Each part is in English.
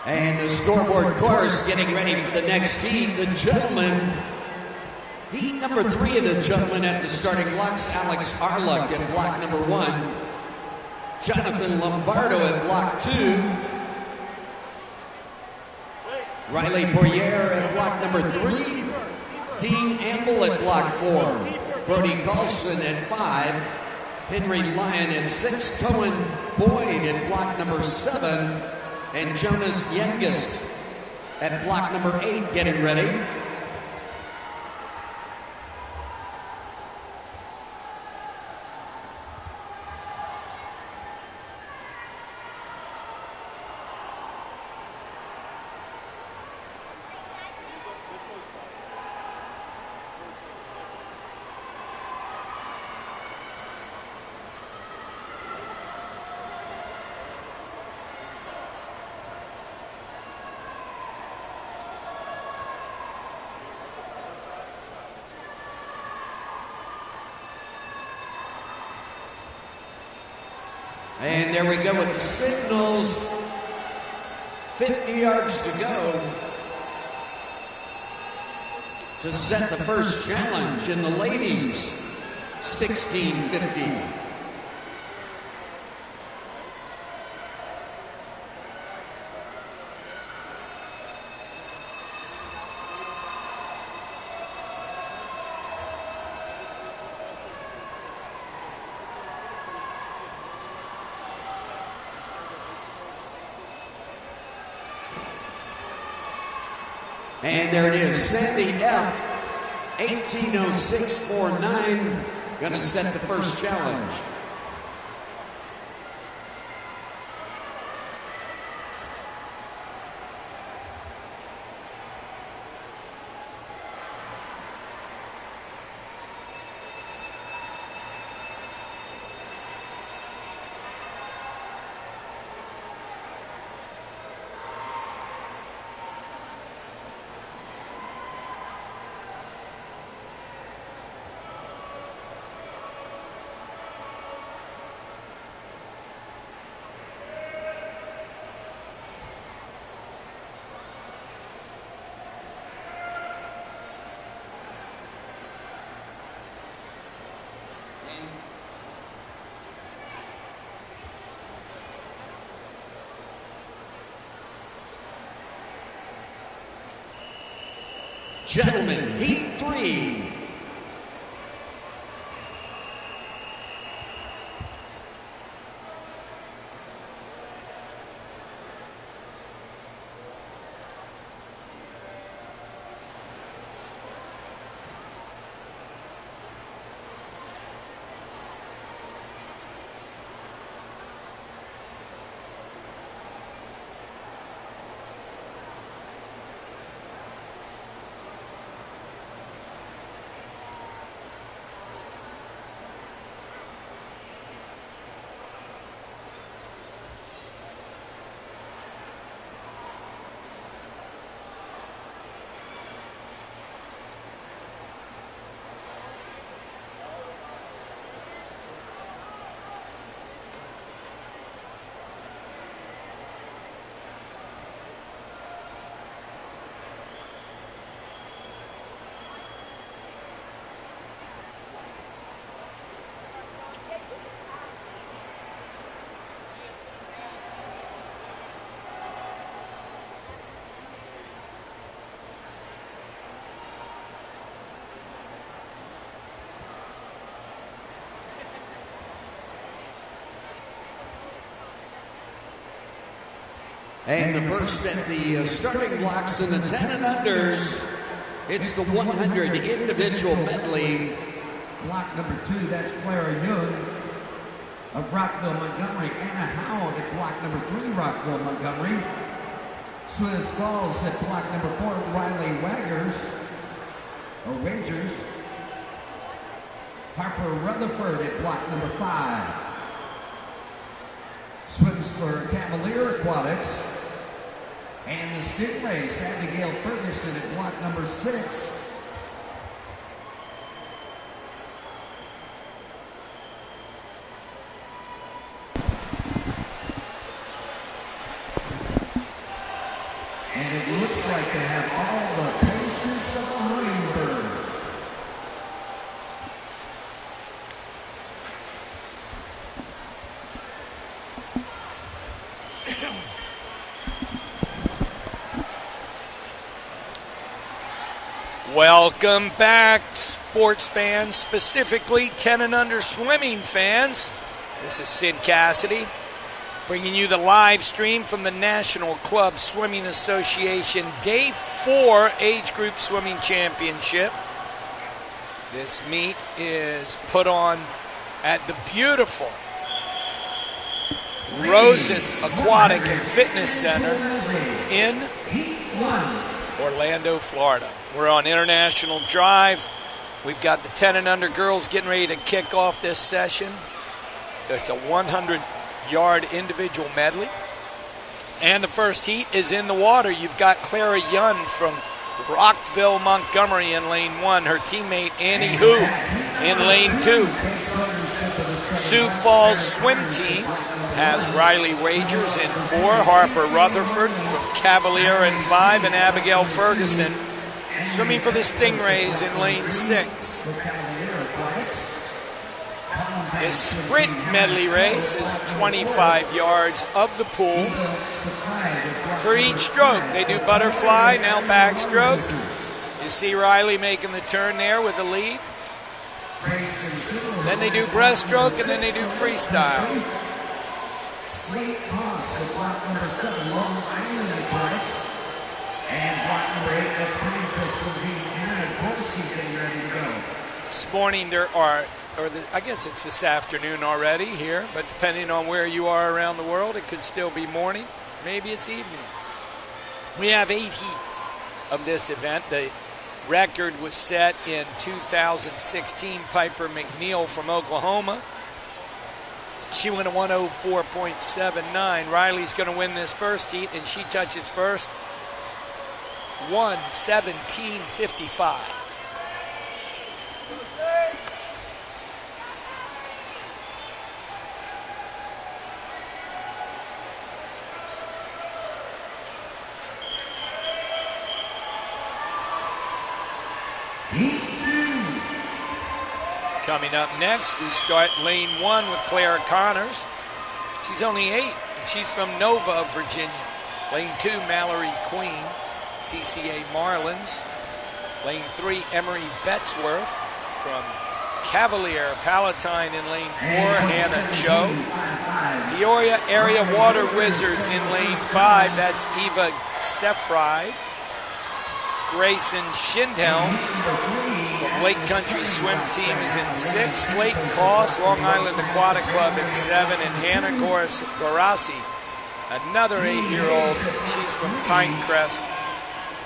And the scoreboard course getting ready for the next heat. The gentlemen, heat number 3 of the gentlemen at the starting blocks. Alex Arluck at block number 1. Jonathan Lombardo at block 2. Riley Boyer at block number 3. Dean Amble at block 4. Brody Carlson at 5. Henry Lyon at 6. Cohen Boyd at block number 7. And Jonas Youngest at block number 8 getting ready. And there we go with the signals. 50 yards to go to set the first challenge in the ladies. 1650. And there it is, Sandy F. 180649, going to set the first challenge. Gentlemen, heat 3. And the first at the starting blocks in the 10 and unders, it's the 100 individual medley. Block number 2, that's Clara Young of Rockville, Montgomery. Anna Howard at block number 3, Rockville, Montgomery. Swiss Falls at block number 4, Riley Wagers. Harper Rutherford at block number 5. Swims for Cavalier Aquatics. And the stick race, Abigail Ferguson at block number 6. Welcome back, sports fans, specifically 10 and under swimming fans. This is Sid Cassidy bringing you the live stream from the National Club Swimming Association Day 4 Age Group Swimming Championship. This meet is put on at the beautiful Rosen Aquatic and Fitness Center in Orlando, Florida. We're on International Drive. We've got the 10 and under girls getting ready to kick off this session. It's a 100-yard individual medley. And the first heat is in the water. You've got Clara Yun from Rockville, Montgomery in lane 1. Her teammate Annie Hu in lane 2. Sioux Falls swim team has Riley Wagers in 4, Harper Rutherford from Cavalier in 5, and Abigail Ferguson swimming for the Stingrays in lane 6. This sprint medley race is 25 yards of the pool. For each stroke, they do butterfly, now backstroke. You see Riley making the turn there with the lead. Then they do breaststroke, and then they do freestyle. Slate Haas with block number 7, Long Island in Price. And block number 8, that's Green Pistol V. Anna Polsky getting ready to go. This morning there are, I guess it's this afternoon already here, but depending on where you are around the world, it could still be morning. Maybe it's evening. We have 8 heats of this event. The record was set in 2016. Piper McNeil from Oklahoma. She went a 104.79. Riley's going to win this first heat, and she touches first. 1:17.55. Heat 2. Coming up next, we start lane 1 with Clara Connors. She's only 8, and she's from Nova, Virginia. Lane 2, Mallory Queen, CCA Marlins. Lane 3, Emery Betzworth from Cavalier Palatine in lane 4, Hannah Cho. Peoria Area Water Wizards in lane 5, that's Eva Sefride. Grayson Schindhelm from Lake Country Swim Team is in 6. Slayton Cost, Long Island Aquatic Club in 7. And Hannah Gorassi, another 8-year-old. She's from Pinecrest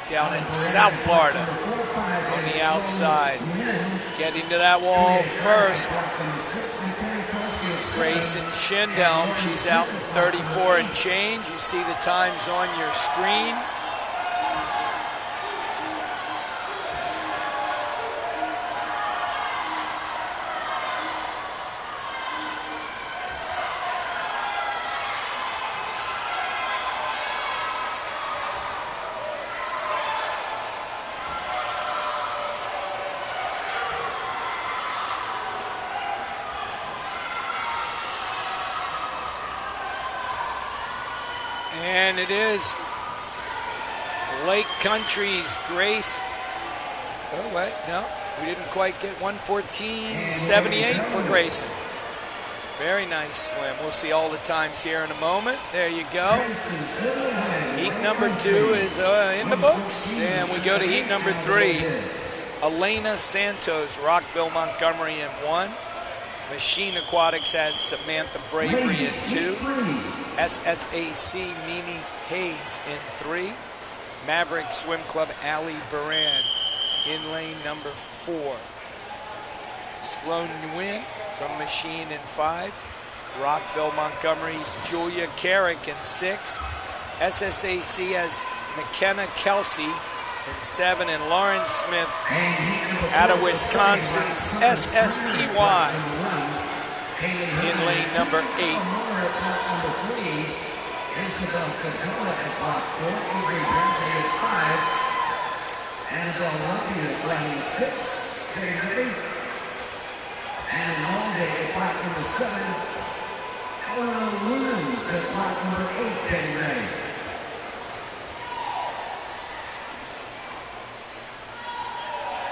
down in South Florida on the outside. Getting to that wall first, Grayson Schindhelm. She's out in 34 and change. You see the times on your screen. And it is Lake Country's Grace. Oh, wait, no. We didn't quite get 1:14.78 for Grayson. Very nice swim. We'll see all the times here in a moment. There you go. Heat number 2 is in the books. And we go to heat number 3. Elena Santos, Rockville, Montgomery in 1. Machine Aquatics has Samantha Bravery in 2. SSAC Mimi Hayes in 3. Maverick Swim Club Allie Baran in lane number 4. Sloan Nguyen from Machine in 5. Rockville Montgomery's Julia Carrick in 6. SSAC has McKenna Kelsey in 7. And Lauren Smith out of Wisconsin's SSTY in lane number 8. Isabel Cajola at block 4, Avery Bradley at 5, Annabelle Lumpy at lane 6, getting ready, and Monday at block number 7, Eleanor Williams at block number 8, getting ready.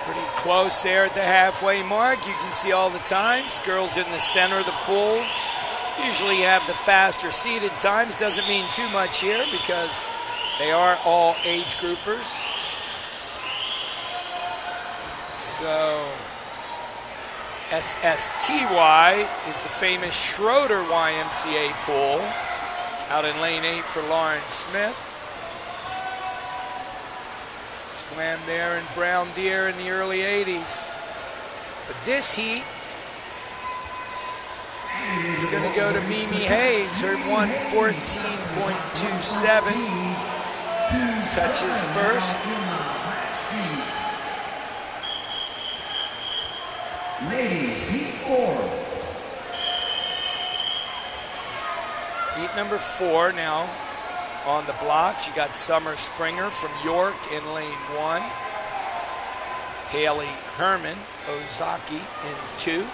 Pretty close there at the halfway mark. You can see all the times. Girls in the center of the pool usually have the faster seated times. Doesn't mean too much here because they are all age groupers. So SSTY is the famous Schroeder YMCA pool out in lane 8 for Lauren Smith. Swam there in Brown Deer in the early 80s. But this heat is going to go to Mimi Hayes, her 1:14.27. Touches first. Ladies, heat 4. Heat number 4 now on the blocks. You got Summer Springer from York in lane 1. Haley Herman, Ozaki in 2.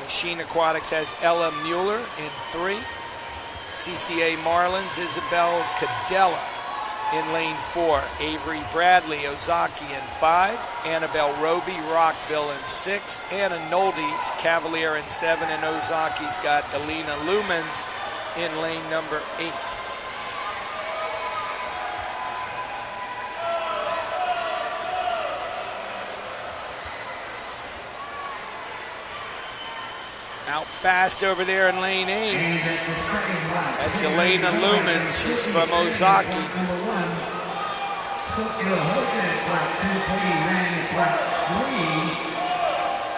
Machine Aquatics has Ella Mueller in 3. CCA Marlins, Isabel Cadella in lane 4. Avery Bradley, Ozaki in 5. Annabelle Roby, Rockville in 6. Anna Nolde, Cavalier in 7. And Ozaki's got Alina Lumens in lane number 8. Out fast over there in lane 8. That's Elena Lumens. She's from Ozaki.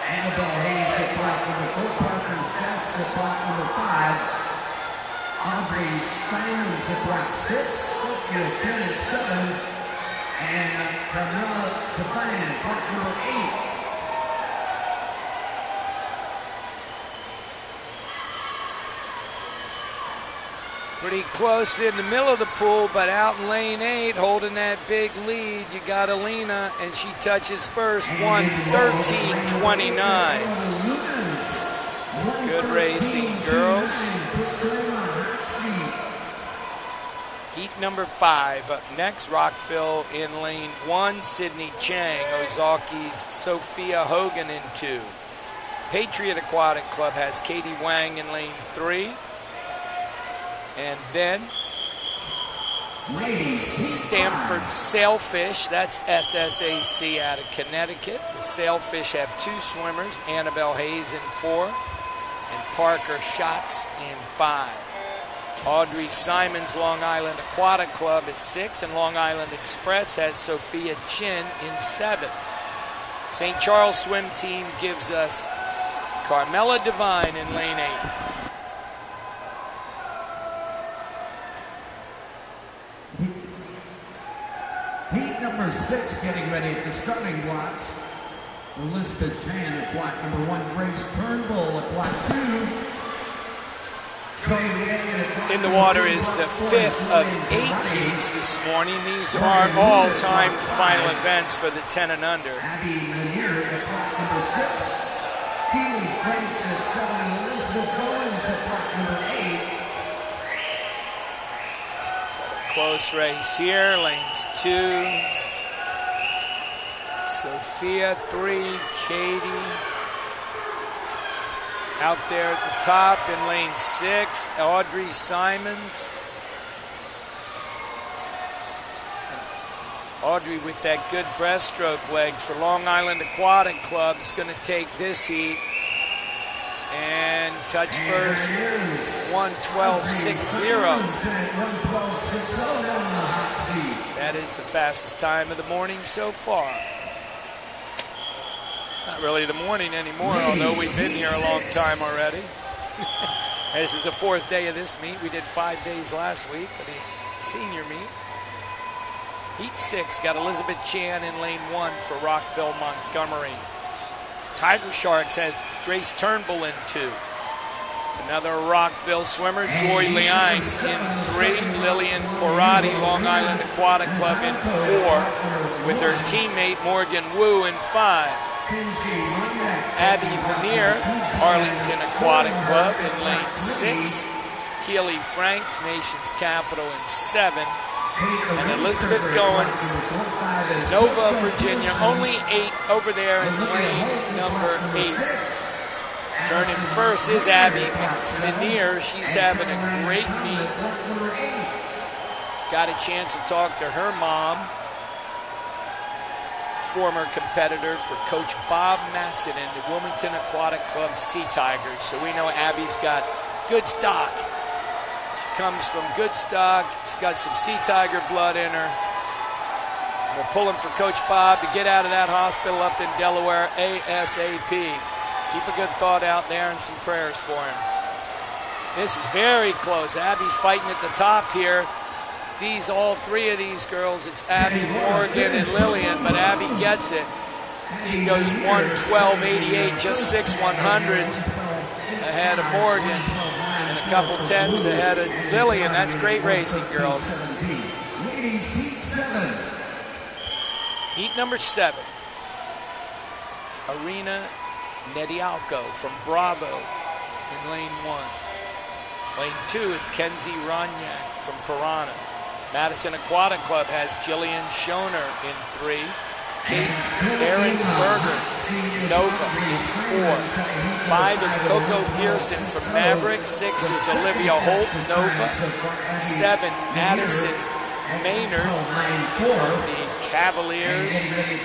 Annabelle Hayes at block number 4. Parker Steffs at block number 5. Aubrey Simons at block 6. Sophia Chen at 7. And Carmela Devine at block number 8. Pretty close in the middle of the pool, but out in lane 8, holding that big lead, you got Alina, and she touches first, 1:13.29. Good racing, girls. Heat number 5 up next. Rockville in lane 1, Sydney Chang. Ozaki's Sophia Hogan in 2. Patriot Aquatic Club has Katie Wang in lane 3. And then Stamford Sailfish, that's SSAC out of Connecticut. The Sailfish have 2 swimmers, Annabelle Hayes in 4 and Parker Schatz in 5. Audrey Simons, Long Island Aquatic Club at 6, and Long Island Express has Sophia Chin in 7. St. Charles Swim Team gives us Carmela Devine in lane 8. Heat number 6 getting ready at the starting blocks. Elizabeth Chan at block number 1. Grace Turnbull at block 2. In the water is the 5th of 8 heats this morning. These are all timed final events for the 10 and under. Abby Manier at block number 6. Keely Francis 7. Elizabeth Owens at block number 8. Close race here, lanes 2. Sophia 3, Katie out there at the top in lane 6. Audrey Simons. Audrey with that good breaststroke leg for Long Island Aquatic Club is going to take this heat and touch first, 1:12.60. That is the fastest time of the morning so far. Not really the morning anymore, although we've been here a long time already. This is the 4th day of this meet. We did 5 days last week of the senior meet. Heat 6 got Elizabeth Chan in lane 1 for Rockville, Montgomery. Tiger Sharks has Grace Turnbull in 2. Another Rockville swimmer, Joy Liang in 3. Lillian Corradi, Long Island Aquatic Club in 4, with her teammate Morgan Wu in 5. Abby Manier, Arlington Aquatic Club in lane 6. Keely Franks, Nation's Capital in 7. and Elizabeth Goins, Nova, Virginia. Only 8 over there in lane number 8. Turning first is Abby McNear. She's having a great meet. Got a chance to talk to her mom, former competitor for Coach Bob Matson in the Wilmington Aquatic Club Sea Tigers. So we know Abby's got good stock. She comes from good stock. She's got some Sea Tiger blood in her. We're pulling for Coach Bob to get out of that hospital up in Delaware ASAP. Keep a good thought out there and some prayers for him. This is very close. Abby's fighting at the top here. All 3 of these girls, it's Abby, Morgan, and Lillian, but Abby gets it. She goes 1:12.88, just 6 100s ahead of Morgan, and a couple tenths ahead of Lillian. That's great racing, girls. Heat number 7. Arena Nedialco from Bravo in lane 1. Lane 2 is Kenzie Ronyak from Piranha. Madison Aquatic Club has Jillian Schoner in 3. Kate Ahrensberger, Nova in 4. 5 is Coco Pearson from Maverick. 6 is Olivia Holt, Nova. 7, Madison Maynard from the Cavaliers. And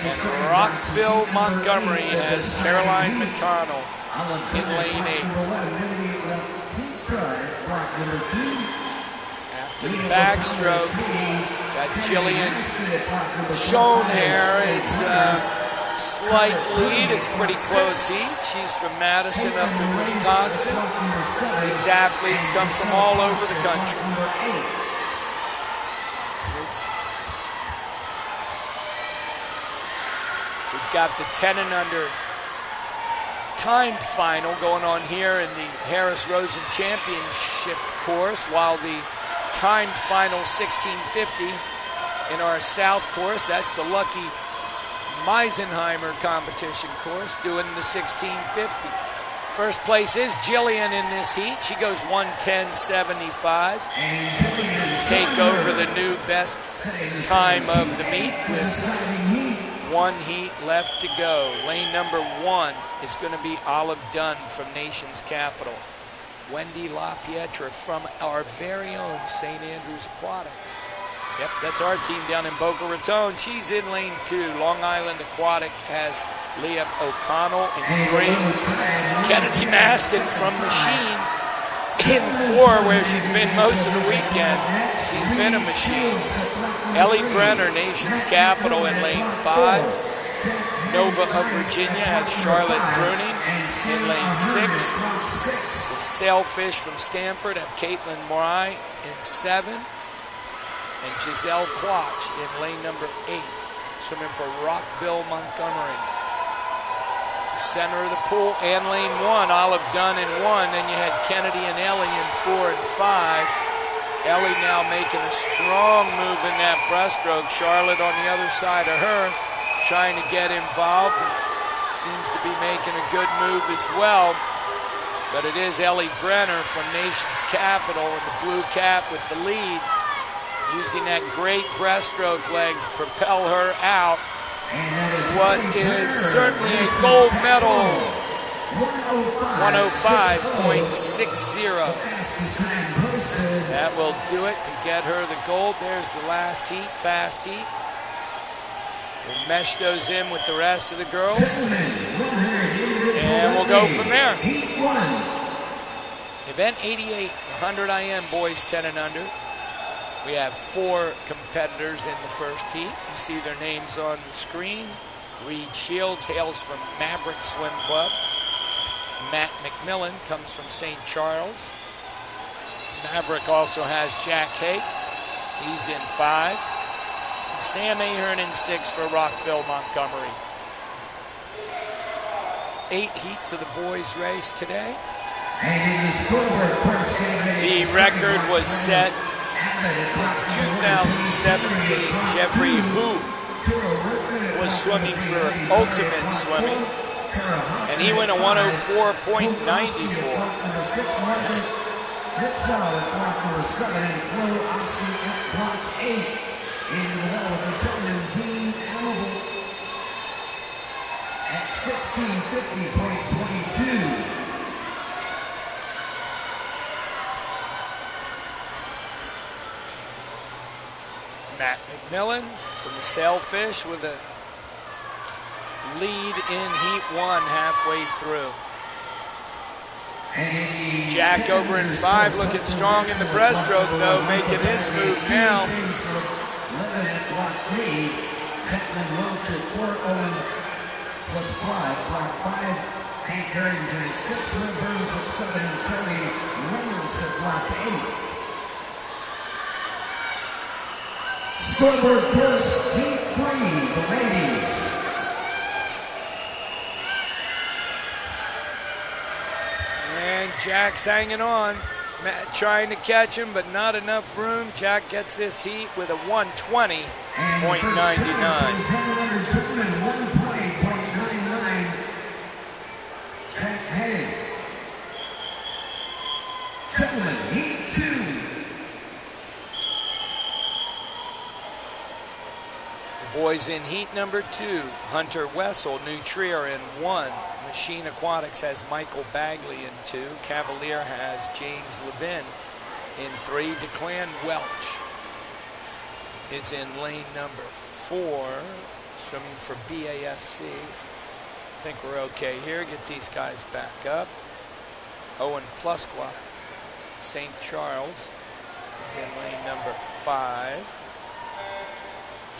Rockville Montgomery has Caroline McConnell in lane 8. After the backstroke, got Jillian Schoner. It's a slight lead. It's pretty close heat. She's from Madison up in Wisconsin. These athletes come from all over the country. We've got the 10 and under timed final going on here in the Harris Rosen Championship course, while the timed final 1650 in our South course, that's the Lucky Meisenheimer competition course, doing the 1650. First place is Jillian in this heat. She goes 1:10.75. Take over the new best time of the meet with 1 heat left to go. Lane number 1 is going to be Olive Dunn from Nation's Capital. Wendy LaPietra from our very own St. Andrews Aquatics. Yep, that's our team down in Boca Raton. She's in lane 2. Long Island Aquatic has Leah O'Connell in 3. Kennedy Maskin from Machine in 4, where she's been most of the weekend. She's been a machine. Ellie Brenner, Nation's Capital, in lane 5. Nova of Virginia has Charlotte Bruning in lane 6. Sailfish from Stanford have Caitlin Morai in 7. And Giselle Quach in lane number 8, swimming for Rockville Montgomery. Center of the pool and lane 1, Olive Dunn in 1. Then you had Kennedy and Ellie in 4 and 5. Ellie now making a strong move in that breaststroke. Charlotte on the other side of her, trying to get involved. Seems to be making a good move as well. But it is Ellie Brenner from Nation's Capital in the blue cap with the lead, using that great breaststroke leg to propel her out. What is certainly a gold medal, 105.60. That will do it to get her the gold. There's the last heat, fast heat. We'll mesh those in with the rest of the girls, and we'll go from there. Event 88, 100 IM boys 10 and under. We have 4 competitors in the first heat. You see their names on the screen. Reed Shields hails from Maverick Swim Club. Matt McMillan comes from St. Charles. Maverick also has Jack Hake. He's in 5. Sam Ahern in 6 for Rockville Montgomery. 8 heats of the boys race today. The record was set 2017. Jeffrey Hu was swimming for Ultimate Swimming, and he went a 104.94. This side at block number 7 and Flo Austin at block 8. Into the wall with Michelle Team Amable at 1650.22. Matt McMillan from the Sailfish with a lead in Heat 1 halfway through. Jack over in 5, looking strong in the breaststroke, though, making his move now. 11 at block 3, Declan Welsh at 4, Owen plus 5, block 5, Hank Harrington at 6, Will Burns at 7, and Charlie Reynolds at block 8. Scoreboard first, Heat 3, the ladies. And Jack's hanging on. Matt trying to catch him, but not enough room. Jack gets this heat with a 120.99. Jack Hay. Gentlemen, Heat 2. The boys in heat number 2. Hunter Wessel, New Trier in 1. Machine Aquatics has Michael Bagley in 2. Cavalier has James Levin in 3. Declan Welch is in lane number 4, swimming for BASC. I think we're okay here. Get these guys back up. Owen Plusquat, St. Charles, is in lane number 5.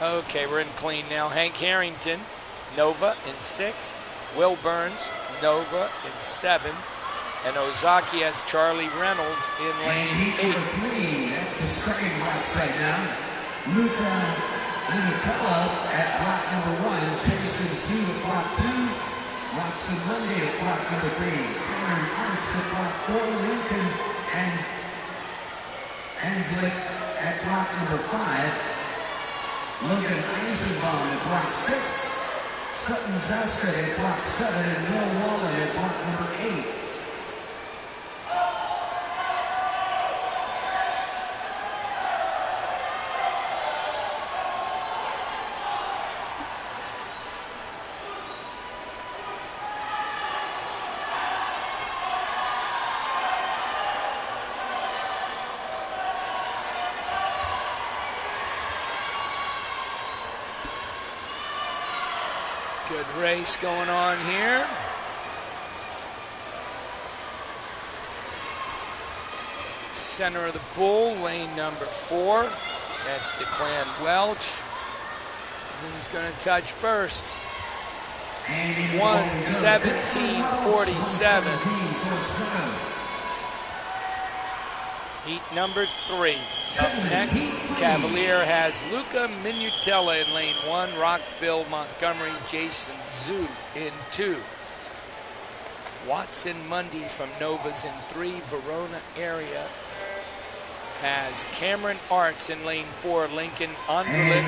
Okay, we're in clean now. Hank Harrington, Nova in 6. Will Burns, Nova in 7. And Ozaki has Charlie Reynolds in lane 8. The starting west right now. Luca Minutella at block number 1. Jason Steve at block 2. Austin Monday at block number 3. Aaron Arts at block 4. Lincoln and Angelic at block number 5. Logan Eisenbaum at block 6. Sutton Basket at block 7 and Will Waller at block number 8. Good race going on here. Center of the pool, lane number 4. That's Declan Welch. He's going to touch first. 1:17.47. Heat number 3. Up next, Cavalier has Luca Minutella in lane 1, Rockville, Montgomery, Jason Zhu in 2. Watson Mundy from Nova's in 3, Verona area has Cameron Arts in lane 4, Lincoln Anderlin,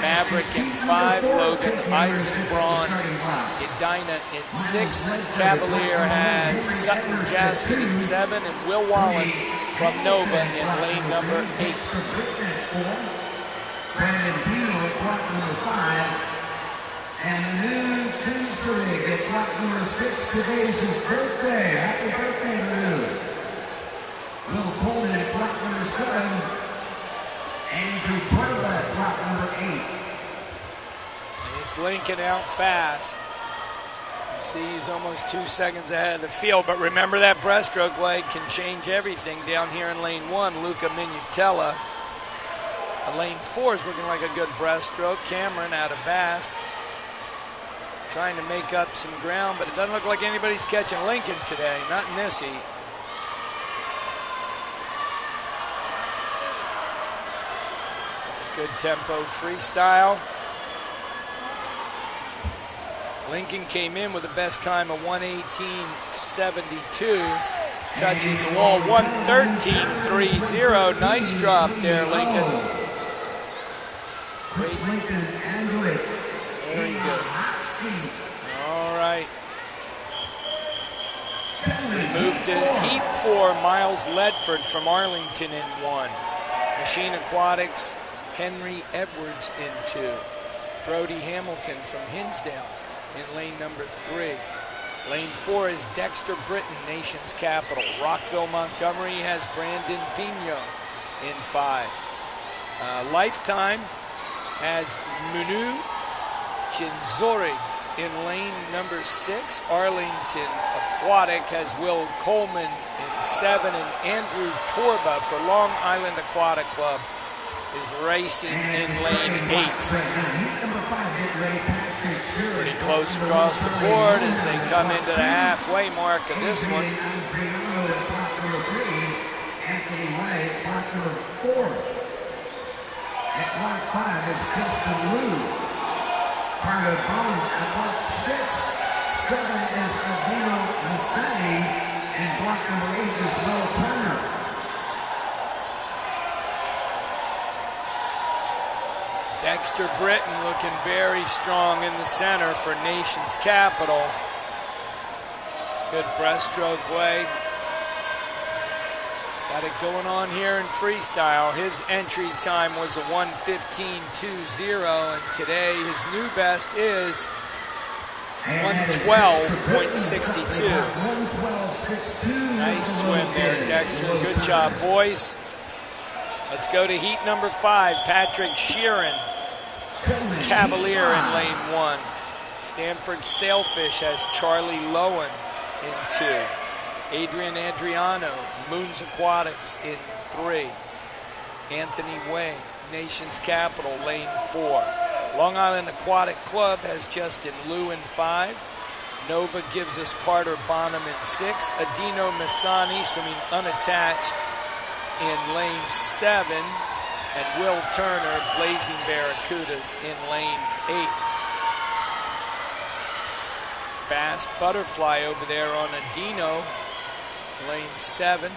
Maverick in 5, Logan Eisenbraun, Edina in 6, Cavalier has Sutton Jaskin in 7, and Will Wallen from Nova in lane number 8. Brandon Pino at block number 5. And Lou Kinserig at block number 6. Today's his birthday. Happy birthday, Lou. Will Coleman at block number 7. Andrew Torva at block number 8. And it's Lincoln out fast. You see he's almost 2 seconds ahead of the field, but remember that breaststroke leg can change everything down here in lane 1. Luca Minutella. Lane 4 is looking like a good breaststroke. Cameron out of Bast, trying to make up some ground, but it doesn't look like anybody's catching Lincoln today, not in this heat. Good tempo freestyle. Lincoln came in with the best time of 1:18.72. Touches the wall, 1:13.30. Nice drop there, Lincoln. Very good. All right. We move to heat 4, Miles Ledford from Arlington in 1. Machine Aquatics, Henry Edwards in 2. Brody Hamilton from Hinsdale in lane number 3. Lane 4 is Dexter Britton, Nation's Capital. Rockville Montgomery has Brandon Pino in 5. Lifetime has Munu Chinzori in lane number 6. Arlington Aquatic has Will Coleman in 7, and Andrew Torba for Long Island Aquatic Club is racing in lane 8. Pretty close across the board as they come into the halfway mark of this one. Anthony Way, block number 4. At block 5 is Justin Liu. Carter Bone at block 6. 7 is Adino Masani. And block number 8 is Will Turner. Dexter Britton looking very strong in the center for Nation's Capital. Good breaststroke way. Got it going on here in freestyle. His entry time was a 1:15.20, and today his new best is 1:12.62. Nice swim there, Dexter. Good job, boys. Let's go to heat number 5. Patrick Sheeran, Cavalier in lane 1. Stanford Sailfish has Charlie Lowen in 2. Adrian Adriano, Moons Aquatics in 3. Anthony Way, Nation's Capital, lane 4. Long Island Aquatic Club has Justin Liu in 5. Nova gives us Carter Bonham in 6. Adino Masani swimming unattached in lane 7. And Will Turner, Blazing Barracudas in lane 8. Fast butterfly over there on Adino, lane 7.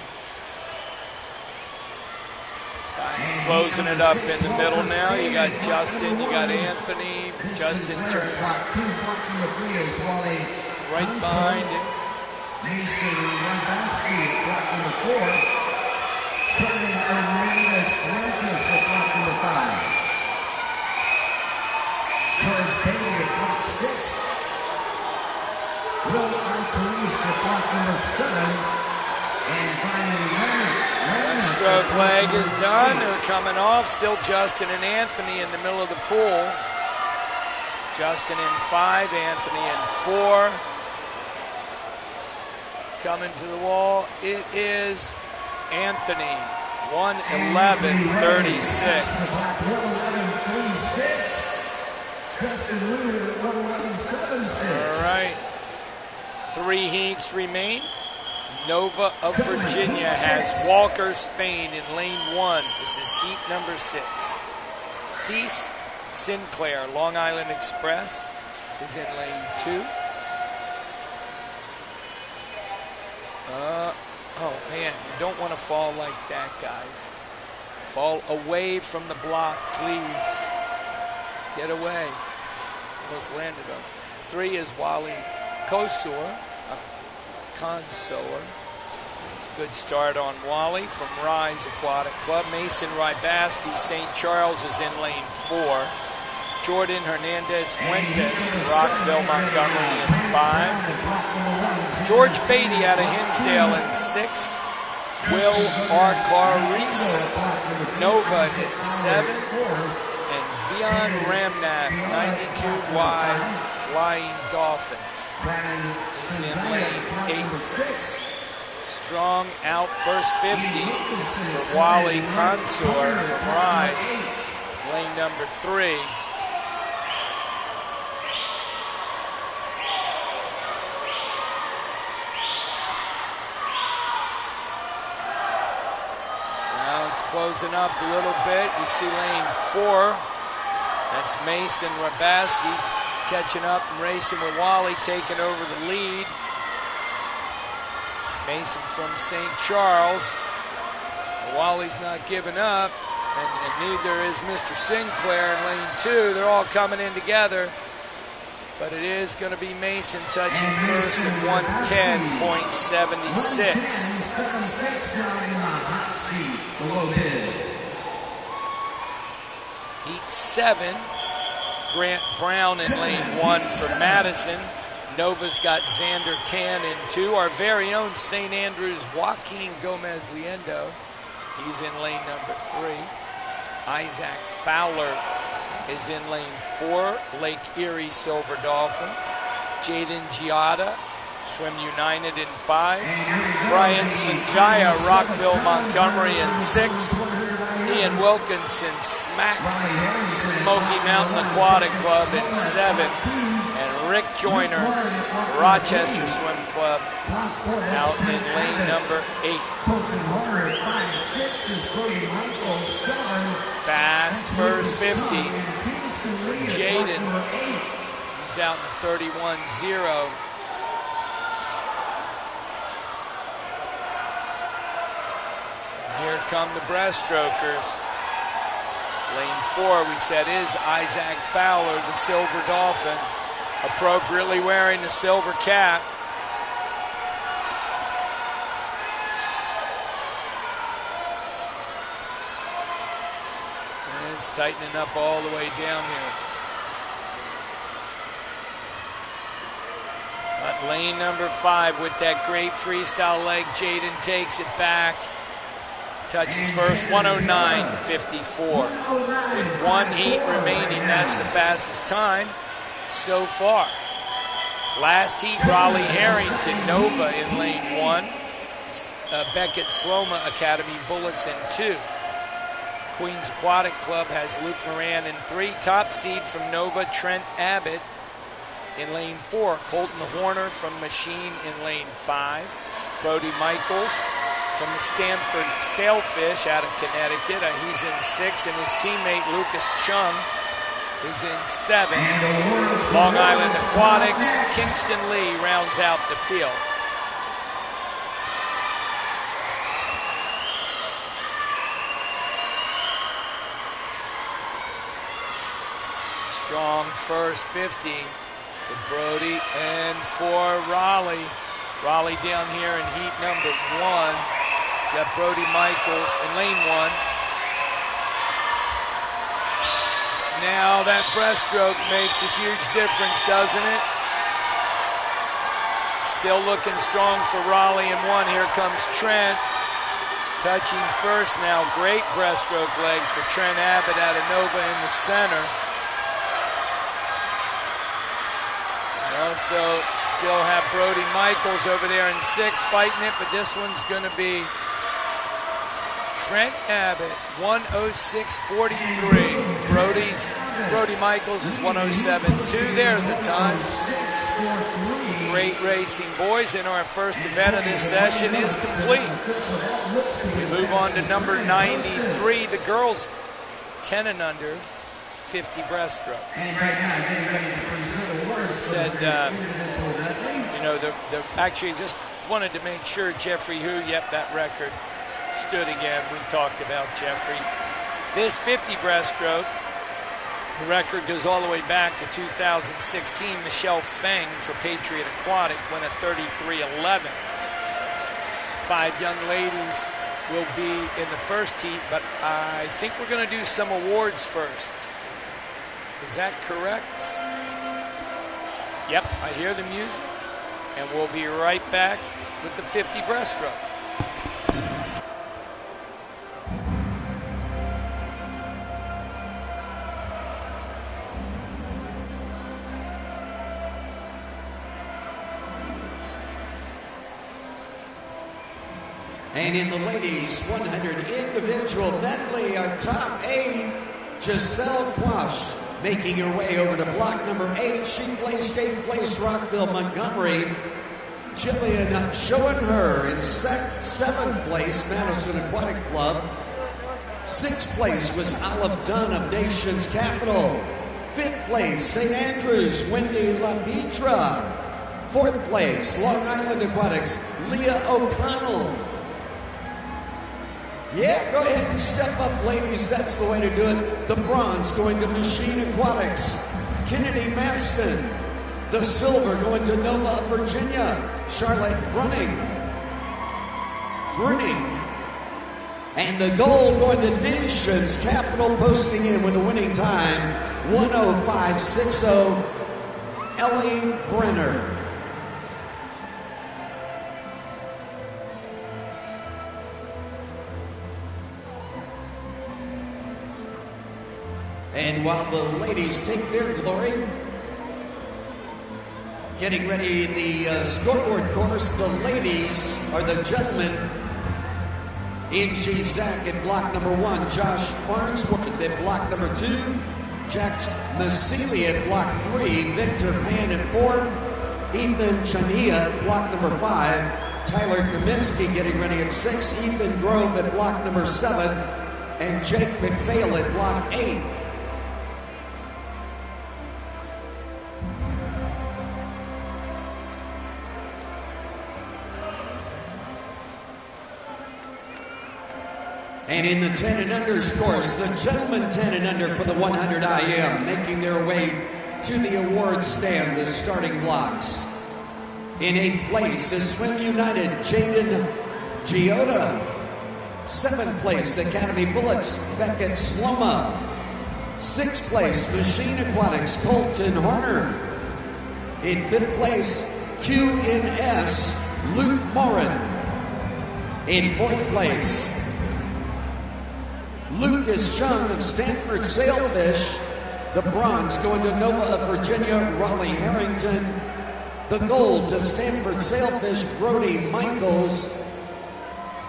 Guys closing it up in the middle now. You got Justin, you got Anthony. Justin turns right behind him. Mason Rambaski at block number 4. Kevin Hernandez Rampus at block number 5. George Bailey at block 6. Will Arcaris at block number 7. And finally, Breaststroke leg is done. They're coming off. Still Justin and Anthony in the middle of the pool. Justin in 5, Anthony in 4. Coming to the wall, it is Anthony, 1:11.36. All right, 3 heats remain. Nova of Virginia has Walker, Spain in lane 1. This is heat number 6. Feast Sinclair, Long Island Express, is in lane 2. Oh man, you don't want to fall like that, guys. Fall away from the block, please. Get away. Almost landed on. 3 is Wally Consor. Good start on Wally from Rise Aquatic Club. Mason Rybaski, St. Charles is in lane 4. Jordan Hernandez Fuentes, Rockville Montgomery in 5. George Beatty out of Hinsdale in 6. Will Arcaris, Nova in 7. And Vion Ramnath, 92Y, Flying Dolphins, is in lane 8. Strong out first 50 for Wally Consor from Rise, lane number 3. Now it's closing up a little bit. You see lane 4. That's Mason Rabaski catching up and racing with Wally, taking over the lead. Mason from St. Charles. Wally's not giving up, and neither is Mr. Sinclair in lane 2. They're all coming in together. but it is going to be Mason touching first at 110.76. Heat 7, Grant Brown in lane 1 for Madison. Nova's got Xander Tan in 2. Our very own St. Andrews, Joaquin Gomez-Liendo. He's in lane number 3. Isaac Fowler is in lane 4. Lake Erie Silver Dolphins. Jaden Giada, Swim United in 5. Brian Sanjaya, Rockville Montgomery in 6. Ian Wilkinson, Smack, Smoky Mountain Aquatic Club in 7. And Rick Joyner, Rochester Swim Club, out in lane number 8. Fast first 50 for Jaden. He's out in 31-0. Here come the breaststrokers. Lane 4, we said, is Isaac Fowler, the Silver Dolphin, appropriately wearing the silver cap. And it's tightening up all the way down here. But lane number 5 with that great freestyle leg, Jaden takes it back. Touches first, 109.54. With 1 heat remaining, that's the fastest time so far. Last heat, Raleigh Harrington, Nova in lane 1. Beckett Sloma Academy Bullets in 2. Queens Aquatic Club has Luke Moran in 3. Top seed from Nova, Trent Abbott in lane 4. Colton Horner from Machine in lane 5. Brody Michaels from the Stanford Sailfish out of Connecticut. He's in 6, and his teammate Lucas Chung is in 7. Long Island Aquatics, Kingston Lee rounds out the field. Strong first 50 for Brody and for Raleigh. Raleigh down here in heat number 1. Got Brody Michaels in lane 1. Now that breaststroke makes a huge difference, doesn't it? Still looking strong for Raleigh in 1. Here comes Trent. Touching first now. Great breaststroke leg for Trent Abbott out of Nova in the center. Also still have Brody Michaels over there in 6 fighting it, but this one's going to be Trent Abbott, 106.43. Brody Michaels is 107.2 there at the time. Great racing, boys, and our first event of this session is complete. We move on to number 93, the girls 10 and under, 50 breaststroke. Said, actually just wanted to make sure Jeffrey Hu, yep, that record stood again. We talked about Jeffrey. This 50 breaststroke, the record goes all the way back to 2016. Michelle Feng for Patriot Aquatic went at 33.11. 5 young ladies will be in the first heat, but I think we're going to do some awards first. Is that correct? Yep, I hear the music, and we'll be right back with the 50 breaststroke. And in the ladies' 100 individual medley, our top 8, Giselle Quash, making her way over to block number 8. She placed 8th place, Rockville Montgomery. Jillian Schoenher in 7th place, Madison Aquatic Club. 6th place was Olive Dunn of Nation's Capital. 5th place, St. Andrews, Wendy LaPietra. 4th place, Long Island Aquatics, Leah O'Connell. Yeah, go ahead and step up, ladies. That's the way to do it. The bronze going to Machine Aquatics, Kennedy Maston. The silver going to Nova, Virginia, Charlotte Bruning. And the gold going to Nations Capital, posting in with a winning time, 1:05.60, Ellie Brenner. And while the ladies take their glory, getting ready in the scoreboard course, the ladies are the gentlemen. Angie Zach at block number 1, Josh Farnsworth at block number 2, Jack Masili at block 3, Victor Pan at 4, Ethan Chania at block number 5, Tyler Kaminsky getting ready at 6, Ethan Grove at block number 7, and Jake McPhail at block 8. And in the 10 and unders course, the gentlemen 10 and under for the 100 IM, making their way to the award stand, the starting blocks. In 8th place is Swim United, Jaden Giota. 7th place, Academy Bullets, Beckett Sloma. 6th place, Machine Aquatics, Colton Horner. In 5th place, QNS, Luke Morin. In 4th place, Lucas Chung of Stanford Sailfish. The bronze going to Nova of Virginia, Raleigh Harrington. The gold to Stanford Sailfish, Brody Michaels.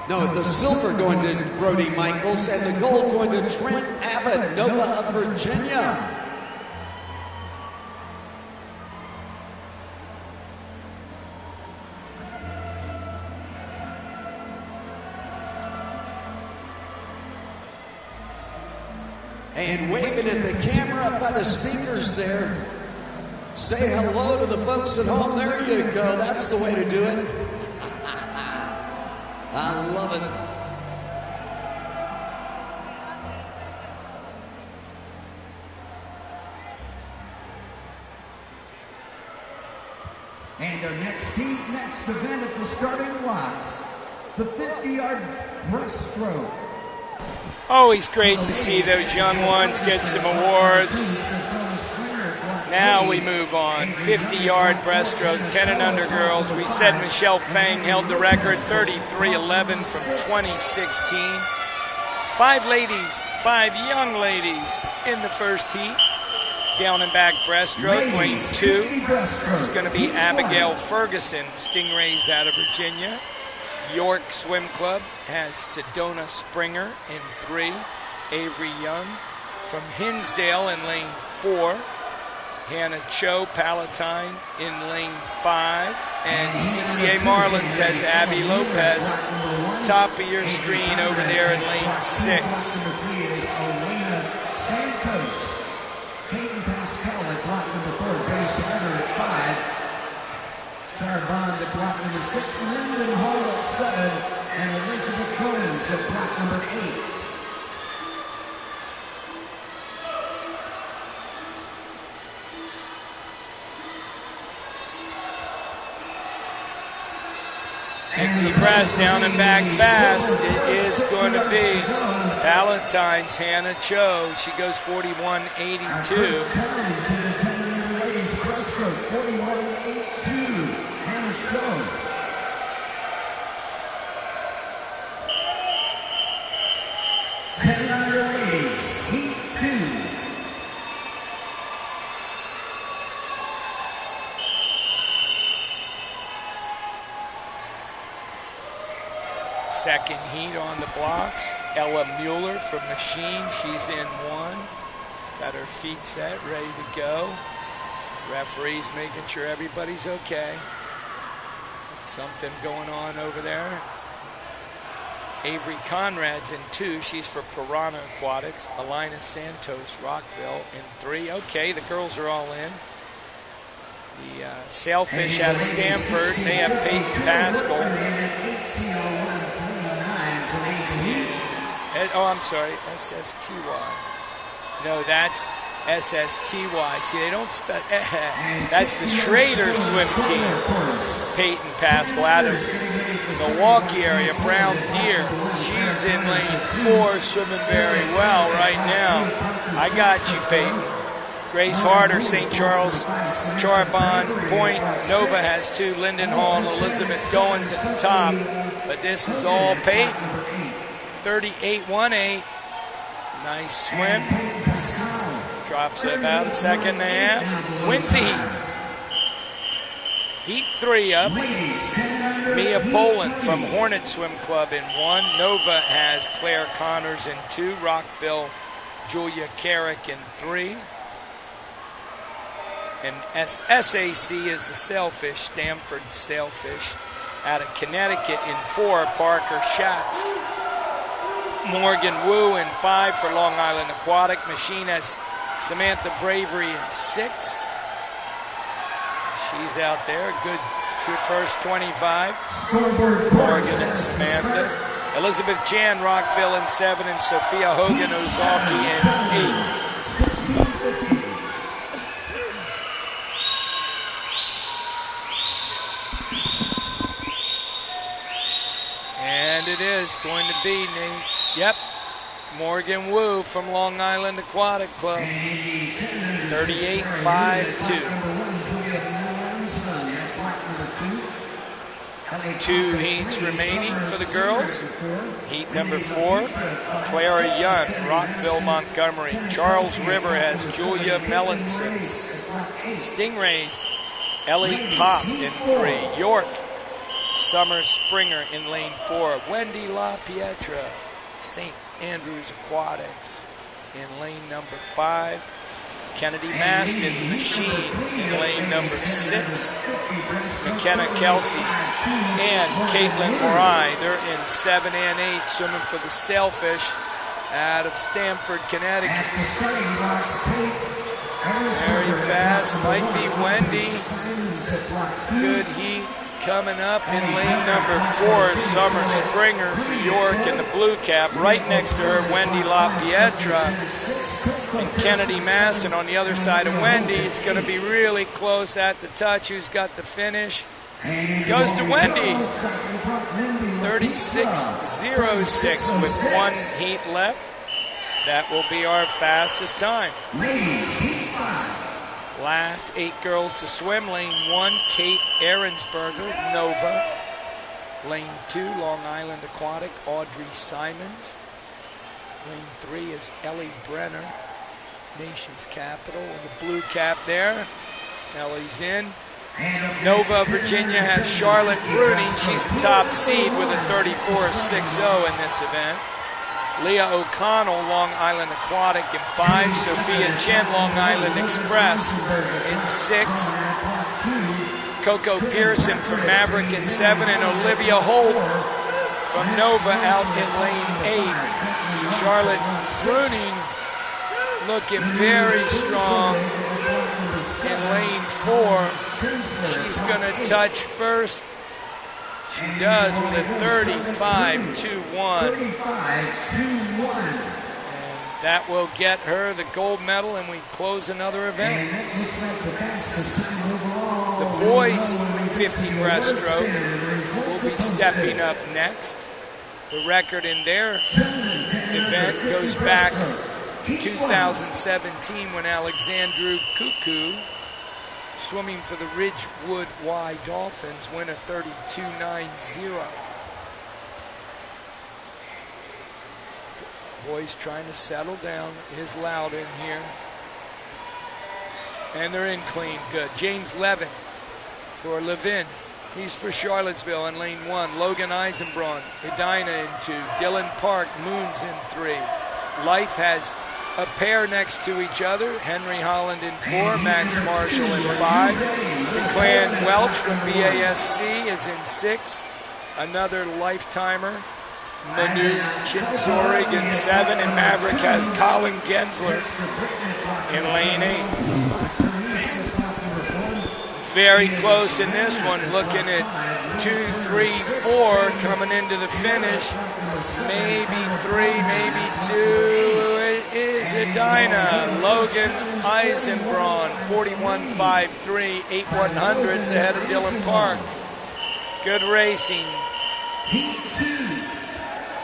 No, the silver going to Brody Michaels, and the gold going to Trent Abbott, Nova of Virginia. And waving at the camera up by the speakers there. Say hello to the folks at home. There you go. That's the way to do it. I love it. And our next event at the starting blocks, the 50-yard breaststroke. Always great to see those young ones get some awards. Now we move on. 50-yard breaststroke, 10 and under girls. We said Michelle Fang held the record, 33:11 from 2016. 5 young ladies in the first heat. Down and back breaststroke, lane 2 is going to be Abigail Ferguson, Stingrays out of Virginia. York Swim Club has Sedona Springer in 3. Avery Young from Hinsdale in lane 4. Hannah Cho Palatine in lane 5. And CCA Marlins has Abby Lopez, top of your screen over there in lane 6. Sarah Bond at block number 6, Lyndon Hall at 7, and Elizabeth Combs at block number 8. Empty press down and back fast. It is going to be Palatine's Hannah Cho. She goes 41.82. 41.82. Hannah Cho. Ladies, heat 2. Second heat on the blocks. Ella Mueller from Machine. She's in 1. Got her feet set, ready to go. Referee's making sure everybody's okay. Something going on over there. Avery Conrad's in 2. She's for Piranha Aquatics. Alina Santos, Rockville in 3. Okay, the girls are all in. The Sailfish out of Stanford. They have Peyton Pascal. Oh, I'm sorry. SSTY. No, that's SSTY. See, they don't spell. That's the Schrader swim team. Peyton Pascal out of Milwaukee area. Brown Deer. She's in lane 4, swimming very well right now. I got you, Peyton. Grace Harder, St. Charles, Charbonne, Point. Nova has 2. Linden Hall and Elizabeth Goins at the top. But this is all Peyton. 38.18. Nice swim. Drops about a second and a half. Wins the heat. Heat 3 up. Mia Poland from Hornet Swim Club in 1. Nova has Claire Connors in 2. Rockville, Julia Carrick in 3. And SAC is the Sailfish, Stamford Sailfish. Out of Connecticut in 4. Parker Schatz. Morgan Wu in 5 for Long Island Aquatic. Machine has Samantha Bravery in 6. She's out there. Good first 25. Morgan and Samantha. Elizabeth Jan, Rockville in 7. And Sophia Hogan Ozaki in 8. And it is going to be Nate. Yep. Morgan Wu from Long Island Aquatic Club. 38.52. 2 heats remaining for the girls. Heat number 4, Clara Young, Rockville, Montgomery. Charles River has Julia Mellinson. Stingrays, Ellie Pop in 3. York, Summer Springer in lane 4. Wendy La Pietra, St. Andrews Aquatics in lane number 5. Kennedy Maston, Machine in lane number 6. McKenna Kelsey and Caitlin Morai, they're in 7 and 8, swimming for the Sailfish out of Stamford, Connecticut. Very fast, might be Wendy. Good heat coming up in lane number 4. Summer Springer for York in the blue cap. Right next to her, Wendy La Pietra. And Kennedy Maston on the other side of Wendy. It's going to be really close at the touch. Who's got the finish? Goes to Wendy. 36.06 with 1 heat left. That will be our fastest time. Last 8 girls to swim. Lane 1, Kate Ahrensberger, Nova. Lane 2, Long Island Aquatic, Audrey Simons. Lane 3 is Ellie Brenner, Nation's Capital, and the blue cap there. Ellie's in. Nova, Virginia has Charlotte Bruning. She's the top seed with a 34.60 in this event. Leah O'Connell, Long Island Aquatic in 5. Sophia Chen, Long Island Express in 6. Coco Pearson from Maverick in 7. And Olivia Holt from Nova out in lane 8. Charlotte Bruning looking very strong in lane 4. She's going to touch first. She does with a 35.21. And that will get her the gold medal, and we close another event. The boys 50 breaststroke will be stepping up next. The record in their event goes back to 2017 when Alexandru Cuckoo, swimming for the Ridgewood Y Dolphins, win a 32.90. Boys trying to settle down. Is Loud in here. And they're in clean. Good. James Levin for Levin. He's for Charlottesville in lane 1. Logan Eisenbraun, Edina in 2. Dylan Park, Moons in 3. Life has a pair next to each other. Henry Holland in 4. Max Marshall in 5. Declan Welch from BASC is in 6. Another lifetimer, Manu Chinzorig in 7. And Maverick has Colin Gensler in lane 8. Very close in this one, looking at 2, 3, 4 coming into the finish. Maybe 3, maybe 2. is Edina. Logan Eisenbraun, 41.53, 8/100s ahead of Dillon Park. Good racing.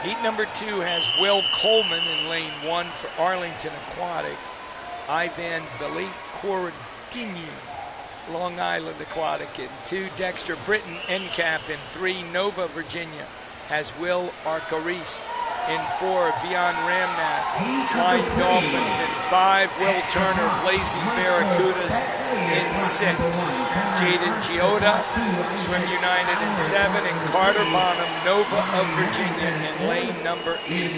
Heat number 2 has Will Coleman in lane 1 for Arlington Aquatic. Ivan Vili Corradini, Long Island Aquatic in 2. Dexter Britton, NCAP in 3. Nova, Virginia, has Will Arcaris in 4. Vian Ramnath, Flying Dolphins in 5. Will Turner, Blazing Barracudas in 6. Jaden Giota, Swim United in 7. And Carter Bonham, Nova of Virginia in lane number 8.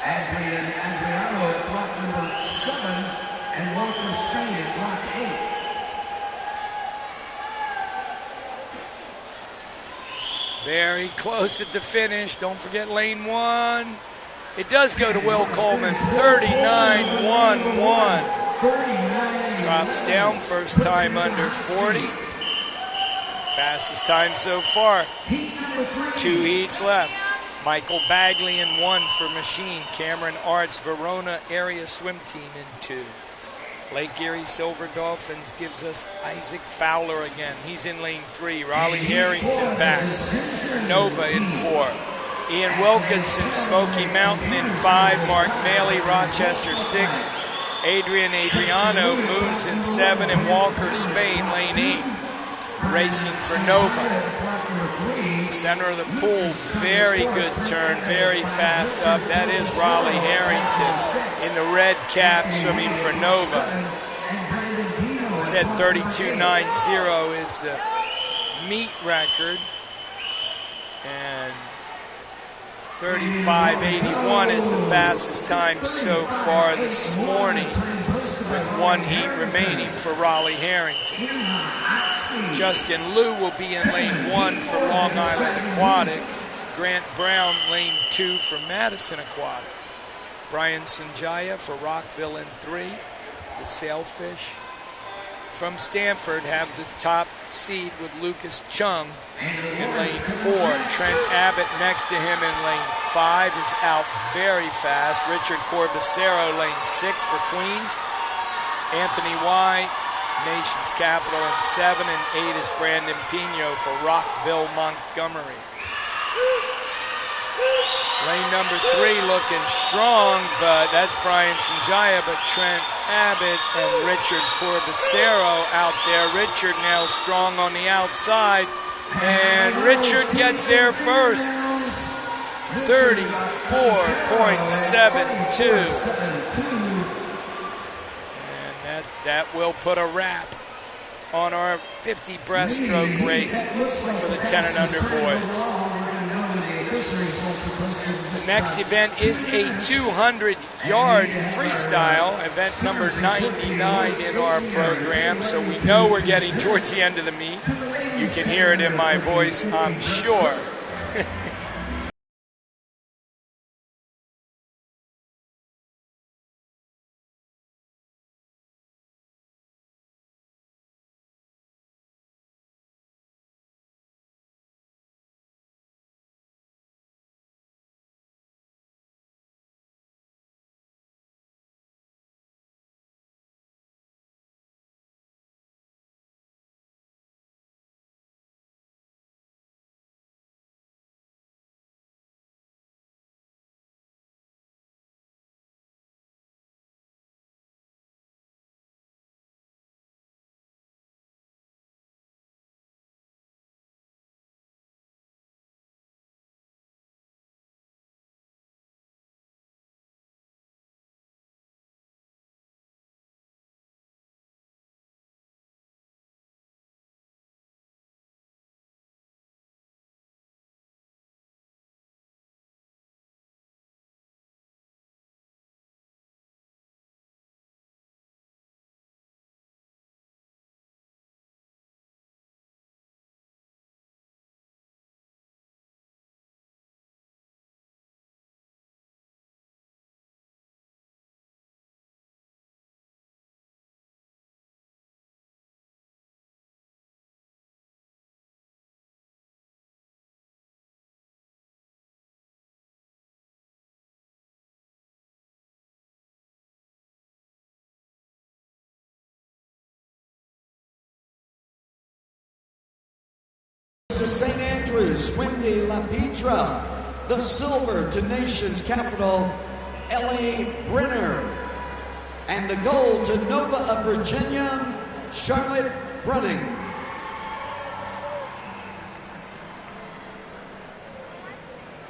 Adriano at block number 7, and Walker Spain at block 8. Very close at the finish. Don't forget lane 1. It does go to Will Coleman, 39.11. Drops down, first time under 40. Fastest time so far. 2 heats left. Michael Bagley in 1 for Machine. Cameron Arts, Verona Area Swim Team in 2. Lake Erie Silver Dolphins gives us Isaac Fowler again. He's in lane 3. Raleigh Harrington back. Nova in 4. Ian Wilkinson, Smoky Mountain in 5. Mark Maley, Rochester 6. Adriano, Moons in 7. And Walker Spain, lane 8. Racing for Nova. Center of the pool, very good turn, very fast up. That is Raleigh Harrington in the red cap swimming for Nova. Said 32.90 is the meet record. And 35.81 is the fastest time so far this morning, with 1 heat remaining for Raleigh Harrington. Justin Liu will be in lane 1 for Long Island Aquatic. Grant Brown, lane 2 for Madison Aquatic. Brian Sanjaya for Rockville in 3. The Sailfish from Stanford have the top seed with Lucas Chung in lane 4. Trent Abbott next to him in lane 5 is out very fast. Richard Corbacero, lane 6 for Queens. Anthony Y, Nation's Capital in 7, and 8 is Brandon Pino for Rockville, Montgomery. Lane number 3 looking strong, but that's Brian Sanjaya, but Trent Abbott and Richard Corbacero out there. Richard now strong on the outside, and Richard gets there first. 34.72. That will put a wrap on our 50 breaststroke race for the 10 and under boys. The next event is a 200-yard freestyle, event number 99 in our program, so we know we're getting towards the end of the meet. You can hear it in my voice, I'm sure. To St. Andrews, Wendy LaPietra. The silver to nation's capital, Ellie Brenner. And the gold to Nova of Virginia, Charlotte Brunning.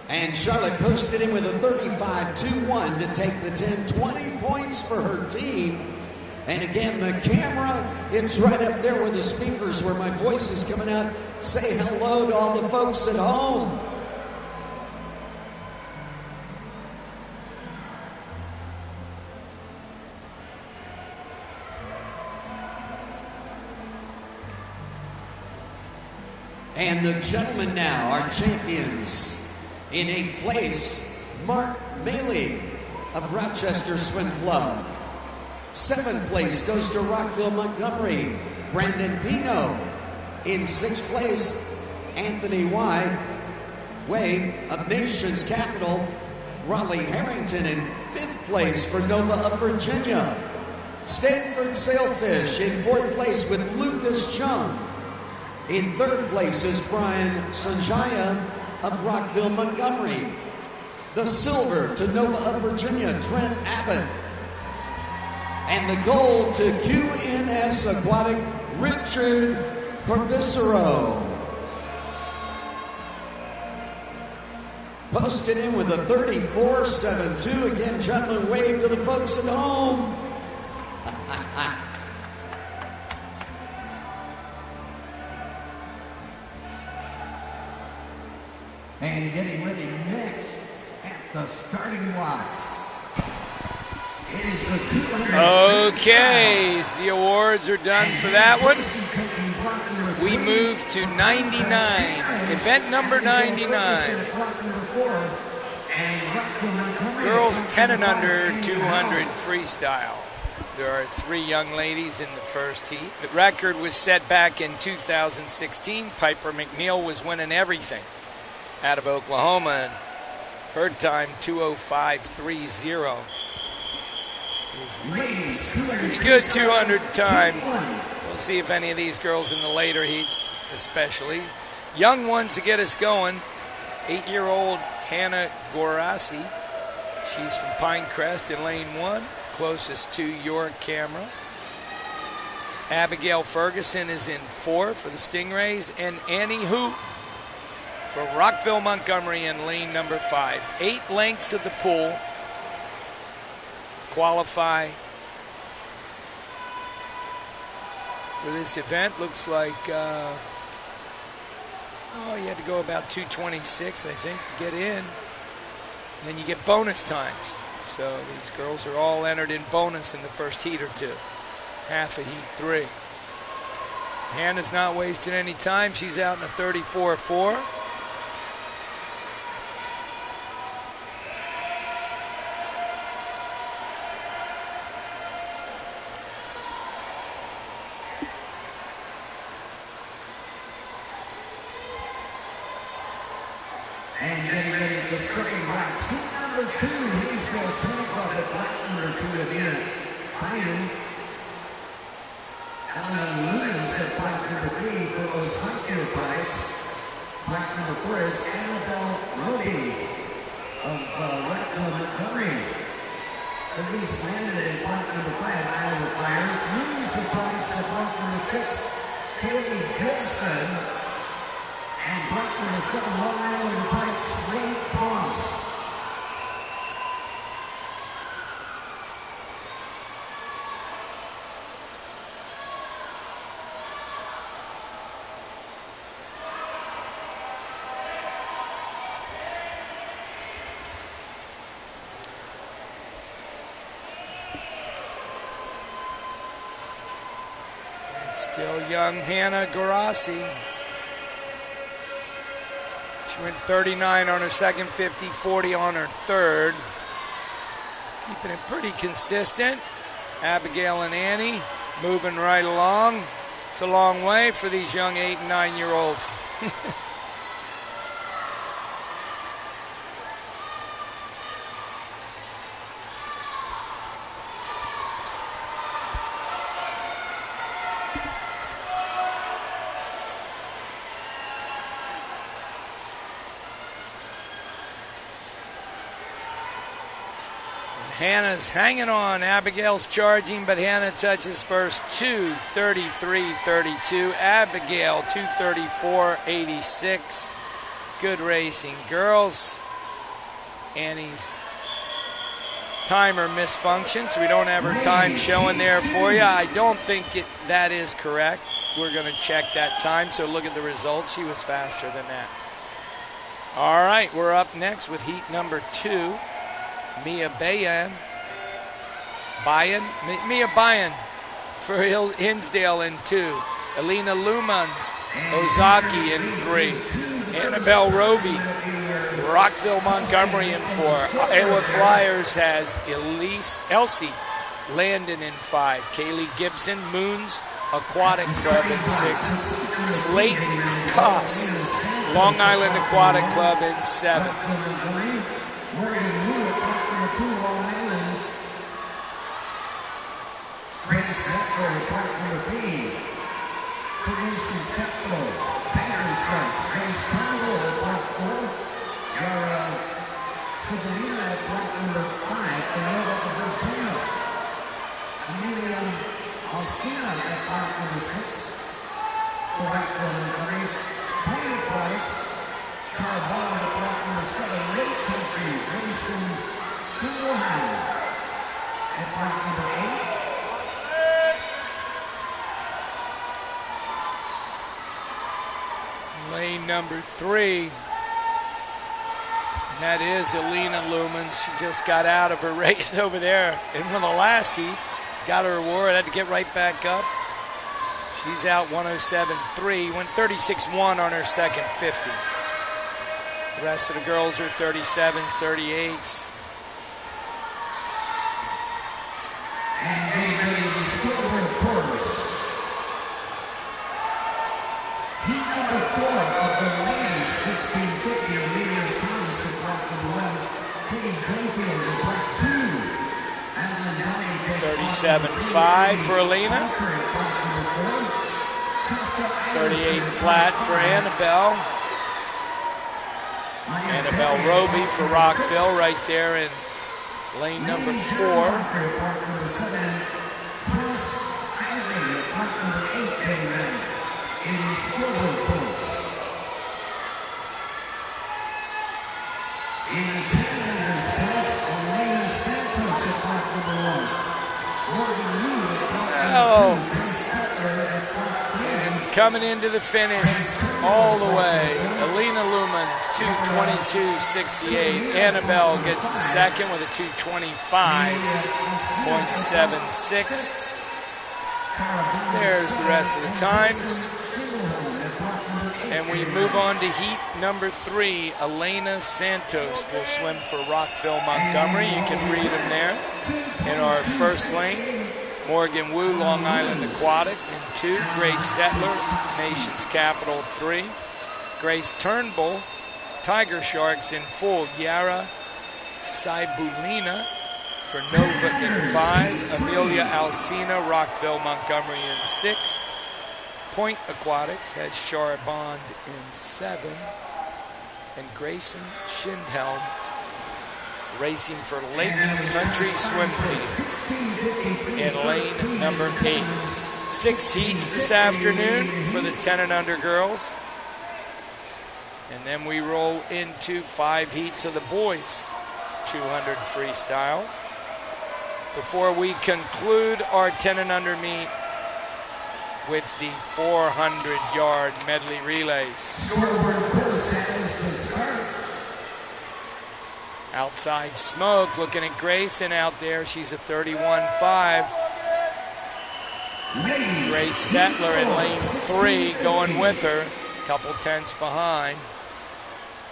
And Charlotte posted in with a 35-2-1 to take the 10, 20 points for her team. And again, the camera, it's right up there where the speakers, where my voice is coming out. Say hello to all the folks at home. And the gentlemen now, our champions. In 8th place, Mark Maley of Rochester Swim Club. 7th place goes to Rockville, Montgomery, Brandon Pino. In 6th place, Anthony Wade of Nation's Capital, Raleigh Harrington. In 5th place for Nova of Virginia, Stanford Sailfish. In 4th place with Lucas Chung. In 3rd place is Brian Sanjaya of Rockville, Montgomery. The silver to Nova of Virginia, Trent Abbott. And the gold to QNS Aquatic, Richard Corbicero. Posted in with a 34-7-2. Again, gentlemen, wave to the folks at home. And getting ready next at the starting blocks is the 200. Okay, the awards are done for that one. We move to 99, event number 99. Girls 10 and under, 200 freestyle. There are 3 young ladies in the first heat. The record was set back in 2016. Piper McNeil was winning everything out of Oklahoma, and her time 2:05.30. Pretty good 200 time. We'll see if any of these girls in the later heats, especially young ones to get us going. 8-year-old Hannah Gorasi. She's from Pinecrest in lane 1, closest to your camera. Abigail Ferguson is in 4 for the Stingrays, and Annie Hoot for Rockville, Montgomery in lane number 5. 8 lengths of the pool qualify for this event. Looks like, you had to go about 2:26, I think, to get in. And then you get bonus times. So these girls are all entered in bonus in the first heat or 2. Half of heat 3. Hannah's not wasting any time. She's out in a 34-4. And getting ready for starting blocks. Heat number 2, he's the point of the black number 2 again. Biden. Alan Lewis at black number 3 for those frontier bikes. Black number 4 is Annabelle Roby of Rockville, Montgomery. Elise landed in black number 5, Iowa Flyers. Lewis the bikes to black number 6, Haley Gibson. And black number 7, Long Island Pikes, Ray Cross. Still young Hannah Garasi. She went 39 on her second 50, 40 on her third. Keeping it pretty consistent. Abigail and Annie moving right along. It's a long way for these young 8 and 9-year-olds. Hannah's hanging on. Abigail's charging, but Hannah touches first. 2:33.32. Abigail 2:34.86. Good racing. Girls, Annie's timer misfunctioned, so we don't have her time showing there for you. I don't think that is correct. We're going to check that time, so look at the results. She was faster than that. All right, we're up next with heat number 2. Mia Bayan for Hinsdale in 2. Elena Lumans, Ozaki in 3. Annabelle Roby, Rockville, Montgomery in 4. Iowa Flyers has Elsie Landon in 5. Kaylee Gibson, Moons Aquatic Club in 6. Slayton Koss, Long Island Aquatic Club in 7. Lane number 3. That is Elena Lumans. She just got out of her race over there in one of the last heats. Got her reward, had to get right back up. She's out 107.3, went 36.1 on her second 50. The rest of the girls are 37s, 38s. And they made the silver purse. Heat number 4 of the ladies, 1650, Amelia Thomas in block number 1. Katie Greenfield in block 2. 37.5 for Alina. 38 flat for Annabelle. Annabelle Roby for Rockville right there in lane number 4. Oh, and coming into the finish all the way, Elena Lumans, 2:22.68. Annabelle gets the second with a 2:25.76. There's the rest of the times. And we move on to heat number 3. Elena Santos will swim for Rockville, Montgomery. You can read them there in our first lane. Morgan Wu, Long Island Aquatic in 2. Grace Settler, Nation's Capital 3. Grace Turnbull, Tiger Sharks in 4. Yara Saibulina for Nova in 5. Amelia Alcina, Rockville, Montgomery in 6. Point Aquatics has Shara Bond in 7. And Grayson Schindhelm racing for Lake Country Swim Team in lane number 8. 6 heats this afternoon for the 10 and under girls. And then we roll into 5 heats of the boys 200 freestyle before we conclude our 10 and under meet with the 400-yard medley relays. Outside Smoke looking at Grayson out there. She's a 31.5. Grace Settler in lane 3 going with her. Couple tenths behind.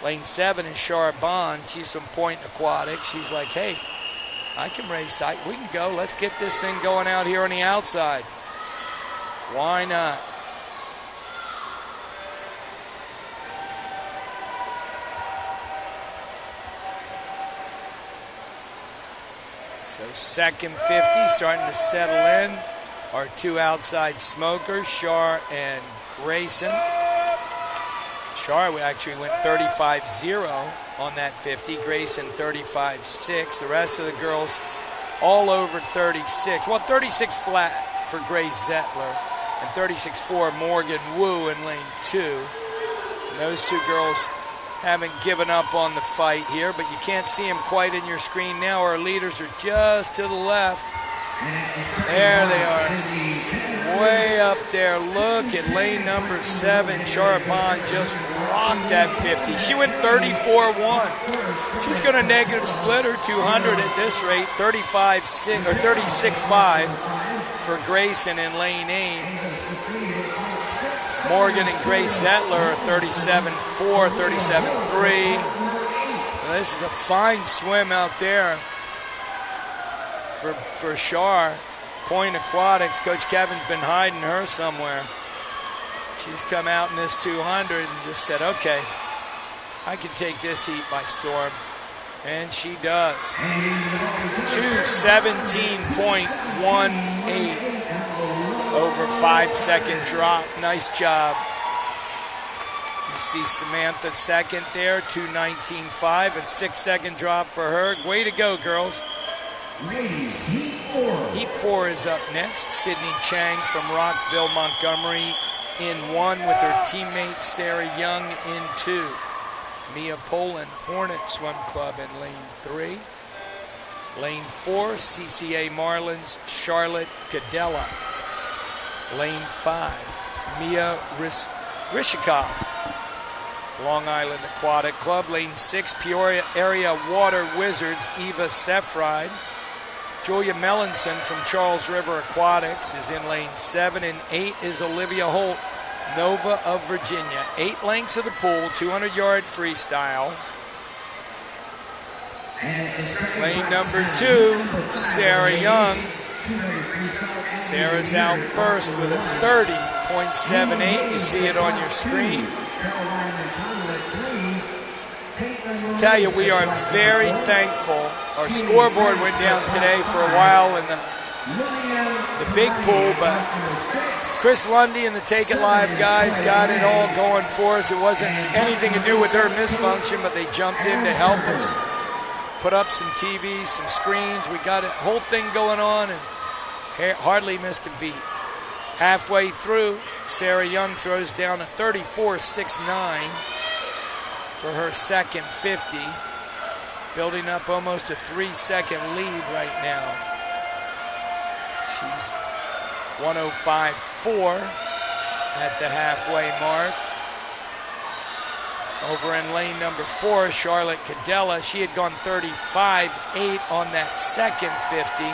Lane 7 is Shara Bond. She's from Point Aquatic. She's like, hey, I can race. We can go. Let's get this thing going out here on the outside. Why not? So second 50 starting to settle in. Our 2 outside smokers, Shar and Grayson. Shar actually went 35.0 on that 50. Grayson 35.6. The rest of the girls all over 36. Well, 36 flat for Grace Zettler and 36.4 Morgan Wu in lane 2. And those two girls haven't given up on the fight here, but you can't see them quite in your screen now. Our leaders are just to the left. There they are, way up there. Look at lane number 7. Charbon just rocked that 50. She went 34-1. She's going to negative split her 200 at this rate, 35-6 or 36-5 for Grayson in lane 8. Morgan and Grace Zettler are 37-4, 37-3. This is a fine swim out there for Shar. Point Aquatics. Coach Kevin's been hiding her somewhere. She's come out in this 200 and just said, okay, I can take this heat by storm. And she does. 2:17.18 over 5-second drop. Nice job. You see Samantha second there, 2:19.5, a 6-second drop for her. Way to go, girls. Heat 4 is up next. Sydney Chang from Rockville, Montgomery in 1 with her teammate Sarah Young in 2. Mia Poland, Hornet Swim Club in lane 3. Lane 4, CCA Marlins, Charlotte Cadella. Lane 5, Mia Rishikov, Long Island Aquatic Club. Lane 6, Peoria Area Water Wizards, Eva Sefride. Julia Mellinson from Charles River Aquatics is in lane 7, and 8 is Olivia Holt, Nova of Virginia. 8 lengths of the pool, 200-yard freestyle. Lane number 2, Sarah Young. Sarah's out first with a 30.78. You see it on your screen. Tell you, we are very thankful. Our scoreboard went down today for a while in the big pool, but Chris Lundy and the Take It Live guys got it all going for us. It wasn't anything to do with their misfunction, but they jumped in to help us put up some TVs, some screens. We got a whole thing going on and hardly missed a beat. Halfway through, Sarah Young throws down a 34.69 for her second 50, building up almost a 3-second lead right now. She's 105.4 at the halfway mark. Over in lane number 4, Charlotte Cadella. She had gone 35.8 on that second 50.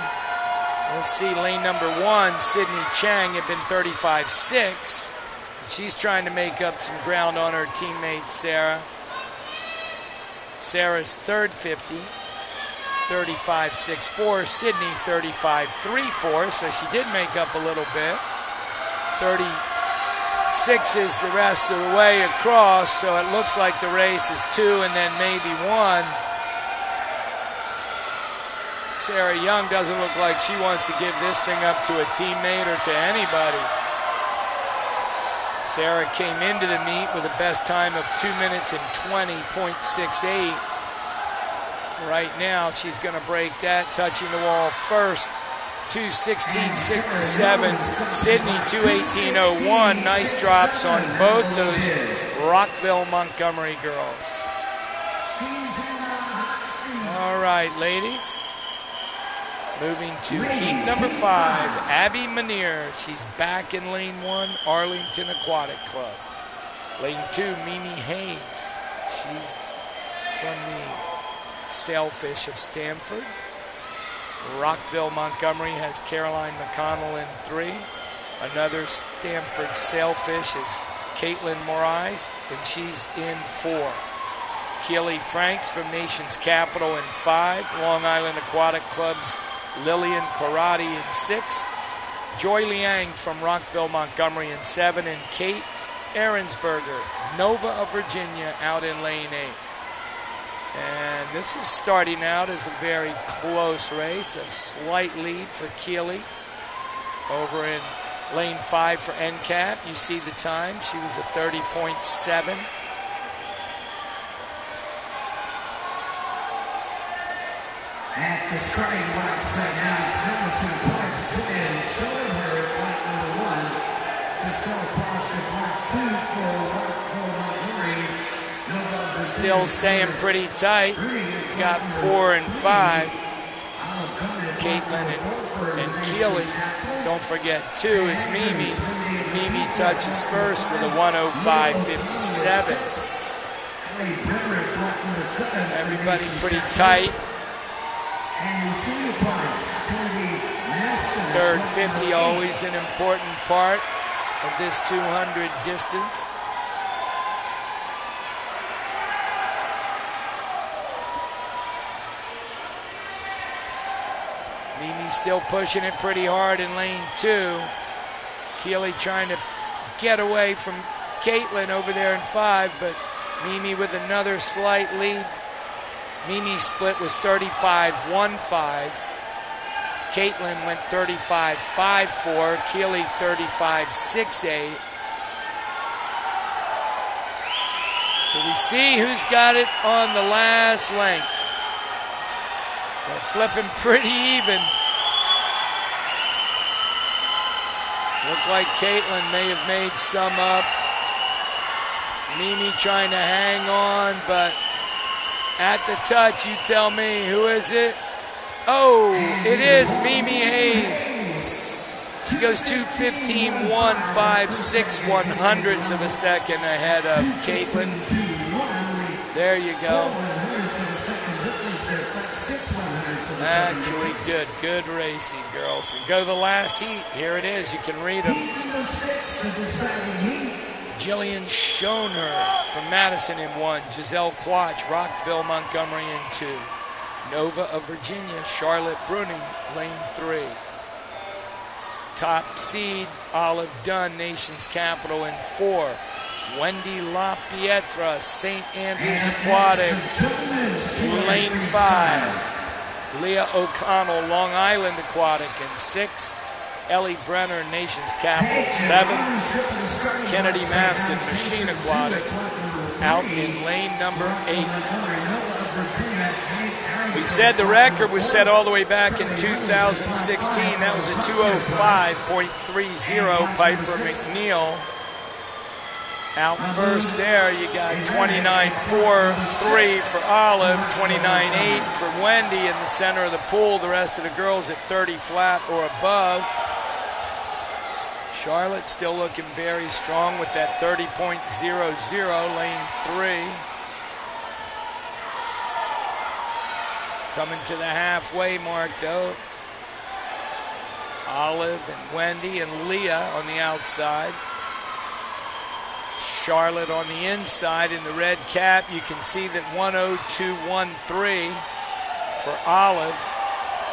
We'll see lane number 1, Sydney Chang, had been 35.6. She's trying to make up some ground on her teammate, Sarah. Sarah's third 50, 35.64. Sydney, 35.34, so she did make up a little bit. 36 is the rest of the way across, so it looks like the race is 2 and then maybe 1. Sarah Young doesn't look like she wants to give this thing up to a teammate or to anybody. Sarah came into the meet with a best time of 2 minutes and 20.68. Right now, she's going to break that, touching the wall first. 2:16.67. Sydney, 2:18.01. Nice drops on both those Rockville, Montgomery girls. All right, ladies. Moving to heat number 5, Abby Manier. She's back in lane 1, Arlington Aquatic Club. Lane 2, Mimi Hayes. She's from the Sailfish of Stanford. Rockville, Montgomery has Caroline McConnell in 3. Another Stanford Sailfish is Caitlin Morais, and she's in 4. Keely Franks from Nation's Capital in 5. Long Island Aquatic Club's Lillian Karate in 6. Joy Liang from Rockville, Montgomery in 7. And Kate Ahrensberger, Nova of Virginia, out in lane 8. And this is starting out as a very close race. A slight lead for Keely. Over in lane 5 for NCAP, you see the time. She was a 30.7. At the starting box right now, Silverstone Parks and showing her at black number 1. Giselle Posh at black 2 for Montgomery. Still staying pretty tight. We got 4 and 5. Caitlin and Keely. Don't forget 2 is Mimi. Mimi touches first with a 1:05.57. Everybody pretty tight. Third 50 always an important part of this 200 distance. Mimi still pushing it pretty hard in lane 2. Keely trying to get away from Caitlin over there in 5, but Mimi with another slight lead. Mimi's split was 35.15. Caitlin went 35.54. Keely 35.68. So we see who's got it on the last length. They're flipping pretty even. Looked like Caitlin may have made some up. Mimi trying to hang on, but at the touch, you tell me, who is it? Oh, it is Mimi Hayes. She goes 2:15.156 of a second ahead of Caitlin. There you go. Actually good racing, girls. And go to the last heat. Here it is. You can read them. Jillian Schoner from Madison in 1. Giselle Quach, Rockville, Montgomery in 2. Nova of Virginia, Charlotte Bruning, lane 3. Top seed, Olive Dunn, Nation's Capital in 4. Wendy LaPietra, St. Andrews Aquatics, lane 5. Leah O'Connell, Long Island Aquatic in 6. Ellie Brenner, Nation's Capital, 7. Kennedy Maston, Machine Aquatics, out in lane number 8. We said the record was set all the way back in 2016. That was a 2:05.30. Piper McNeil. Out first there, you got 29.43 for Olive, 29.8 for Wendy in the center of the pool. The rest of the girls at 30 flat or above. Charlotte still looking very strong with that 30.00, lane 3. Coming to the halfway mark, though. Olive and Wendy and Leah on the outside. Charlotte on the inside in the red cap. You can see that 1:02.13 for Olive.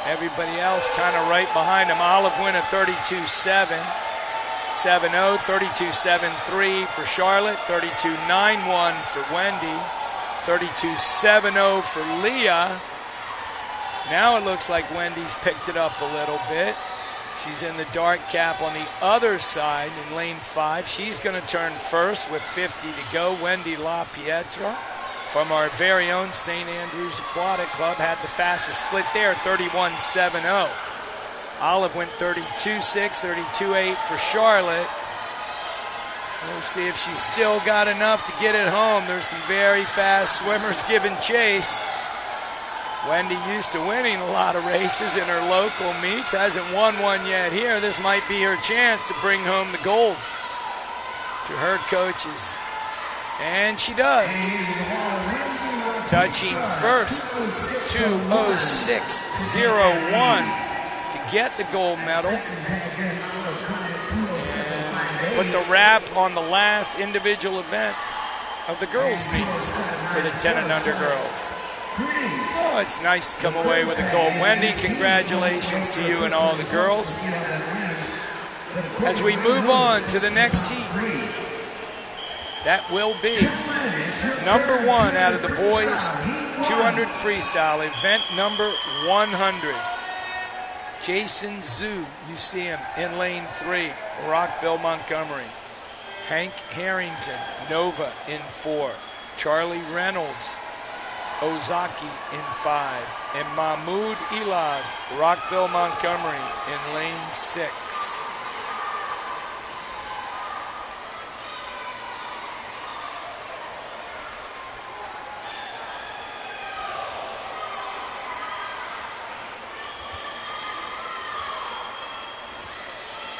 Everybody else kind of right behind him. Olive win a 32.7. 7.0, 32.73 for Charlotte, 32.91 for Wendy, 32.70 for Leah. Now it looks like Wendy's picked it up a little bit. She's in the dark cap on the other side in lane 5. She's going to turn first with 50 to go. Wendy LaPietra from our very own St. Andrews Aquatic Club had the fastest split there, 31.70. Olive went 32.6, 32.8 for Charlotte. We'll see if she's still got enough to get it home. There's some very fast swimmers giving chase. Wendy used to winning a lot of races in her local meets. Hasn't won one yet here. This might be her chance to bring home the gold to her coaches. And she does. Touching first, 2:06.01 to get the gold medal. And put the wrap on the last individual event of the girls' meet for the 10 and under girls. Oh, it's nice to come away with a gold. Wendy, congratulations to you and all the girls. As we move on to the next heat, that will be number 1 out of the boys 200 freestyle, event number 100. Jason Zhu, you see him in lane 3, Rockville, Montgomery. Hank Harrington, Nova in 4. Charlie Reynolds, Ozaki in 5. And Mahmoud Elad, Rockville, Montgomery in lane 6.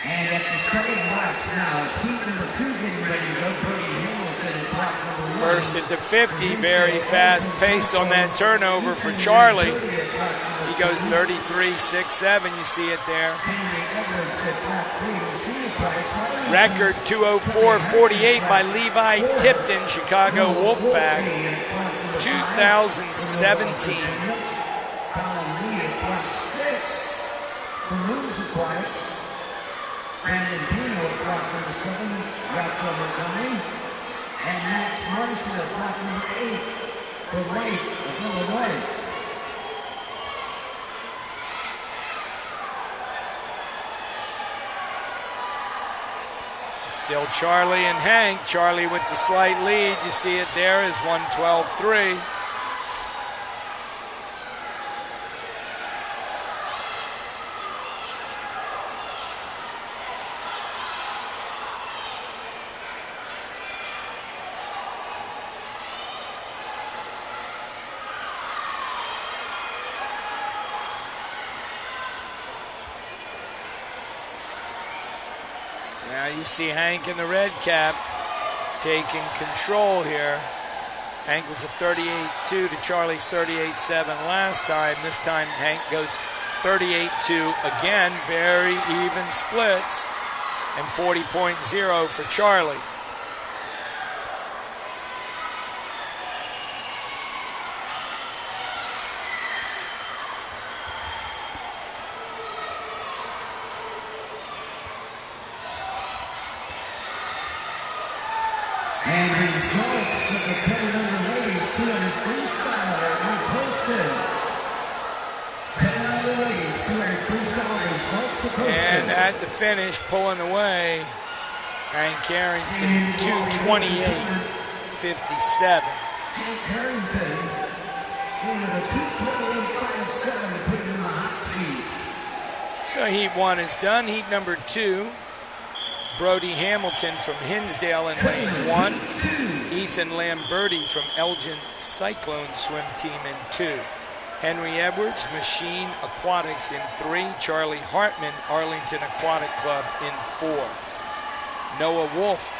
And at the starting box now, heat number 2 getting ready to go. Brody Hamilton, block number 1. First at the 50, very fast pace on that turnover for Charlie. He goes 33.67, you see it there. Record 2:04.48 by Levi Tipton, Chicago Wolfpack, 2017. Brandon Pino at block number 7, Rockville, Montgomery. And Max Marshall at block number 8 for White of Illinois. Still Charlie and Hank. Charlie with the slight lead. You see it there is 1:12.3. Now you see Hank in the red cap taking control here. Hank was a 38.2 to Charlie's 38.7 last time. This time Hank goes 38.2 again. Very even splits. And 40.0 for Charlie. And results of the 10-under ladies 200 freestyle are posted. 10-under ladies 200 freestyle results are posted. And at the finish, pulling away, Hank Harrington, 2:28.57. Hank Harrington, in the 2:28.57, put him in the hot seat. So heat 1 is done. Heat number 2. Brody Hamilton from Hinsdale in lane 1. Ethan Lamberti from Elgin Cyclone Swim Team in 2. Henry Edwards, Machine Aquatics in 3. Charlie Hartman, Arlington Aquatic Club in 4. Noah Wolf,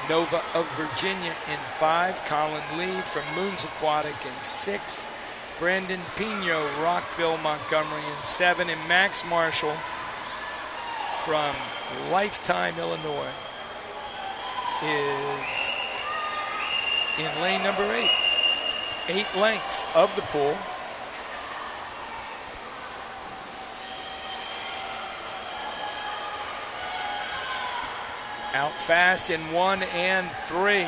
Nova of Virginia in 5. Colin Lee from Moons Aquatic in 6. Brandon Pino, Rockville, Montgomery in 7. And Max Marshall from Lifetime, Illinois, is in lane number 8. 8 lengths of the pool. Out fast in 1 and 3.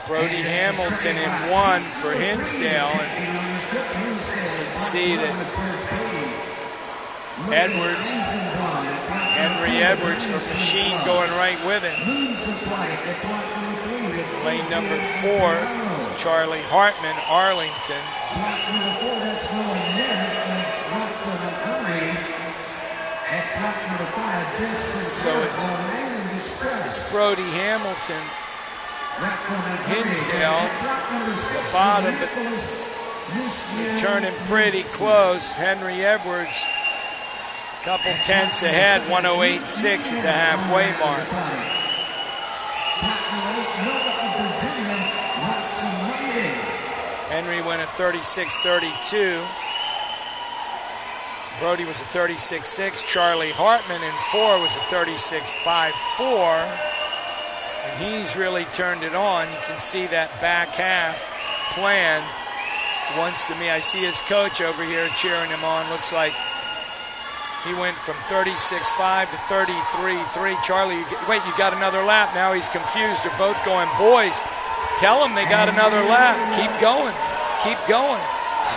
Brody Hamilton in 1 for Hinsdale. And you can see that Edwards, Henry Edwards from Machine going right with him. Lane number 4 is Charlie Hartman, Arlington. So it's Brody Hamilton, Hinsdale, the bottom, but turning pretty close. Henry Edwards, couple tenths ahead, 108.6 at the halfway mark. Henry went at 36.32. Brody was a 36.6. Charlie Hartman in 4 was a 36.54. And he's really turned it on. You can see that back half plan once to me. I see his coach over here cheering him on. Looks like he went from 36.5 to 33.3. Charlie, wait, you got another lap. Now he's confused. They're both going, boys, tell them they got another lap. Keep going. Keep going.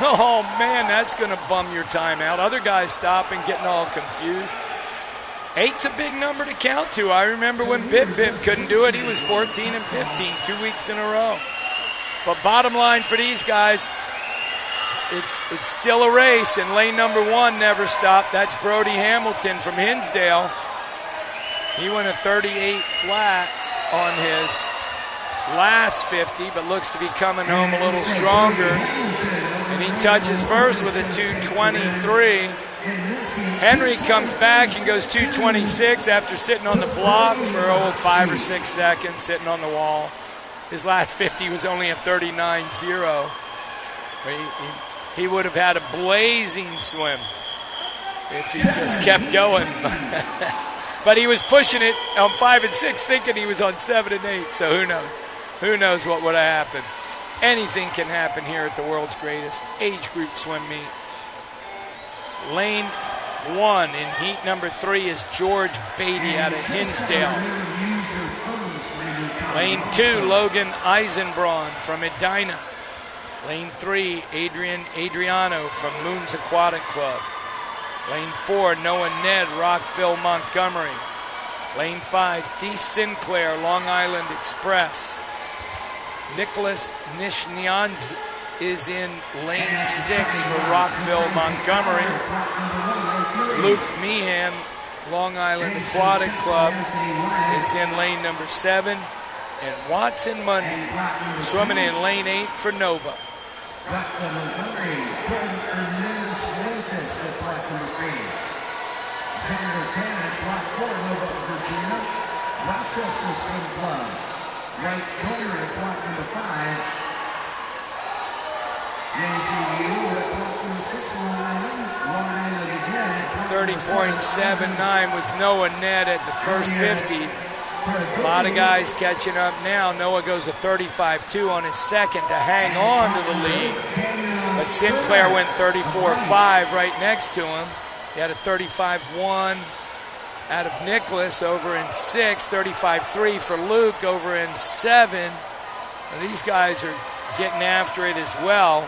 Oh, man, that's going to bum your time out. Other guys stopping, getting all confused. 8's a big number to count to. I remember when Bip couldn't do it. He was 14 and 15 2 weeks in a row. But bottom line for these guys, it's still a race, and lane number 1 never stopped. That's Brody Hamilton from Hinsdale. He went a 38 flat on his last 50, but looks to be coming home a little stronger. And he touches first with a 2:23. Henry comes back and goes 2:26 after sitting on the block for 5 or 6 seconds, sitting on the wall. His last 50 was only a 39.0. He would have had a blazing swim if he just kept going. But he was pushing it on 5 and 6, thinking he was on 7 and 8. So who knows? Who knows what would have happened? Anything can happen here at the world's greatest age group swim meet. Lane 1 in heat number 3 is George Beatty out of Hinsdale. Lane 2, Logan Eisenbraun from Edina. Lane 3, Adriano from Moons Aquatic Club. Lane 4, Noah Ned, Rockville, Montgomery. Lane 5, T. Sinclair, Long Island Express. Nicholas Nishnyanz is in lane 6 for Rockville, Montgomery. Luke Meehan, Long Island Aquatic Club, is in lane number 7. And Watson Mundy swimming in lane 8 for Nova. Rochester Swim Club. Right Joiner at block number 5. JCU at block number 6, Long Island again. 30.79 was Noah Ned at the first 50. A lot of guys catching up now. Noah goes a 35.2 on his second to hang on to the lead. But Sinclair went 34.5 right next to him. He had a 35.1 out of Nicholas over in 6, 35.3 for Luke over in 7. And these guys are getting after it as well.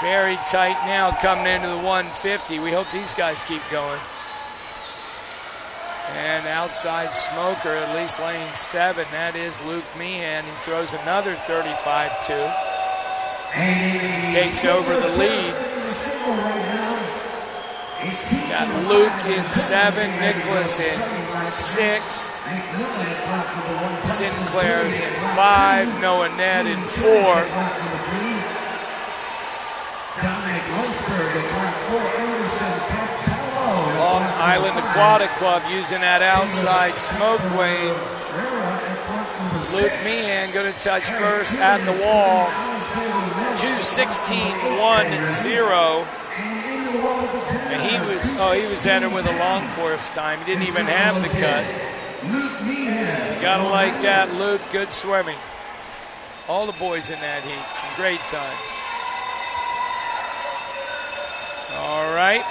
Very tight now coming into the 150. We hope these guys keep going. And outside smoker, at least lane 7, that is Luke Meehan. He throws another 35.2. Takes over the lead. Got Luke in 7, Nicholas in 6, Sinclair's in 5, Noah Ned in 4. Long Island Aquatic Club using that outside smoke lane. Luke Meehan going to touch first at the wall. 2:16.10. And he was entered with a long course time. He didn't even have the cut. You gotta like that, Luke. Good swimming. All the boys in that heat, some great times. All right.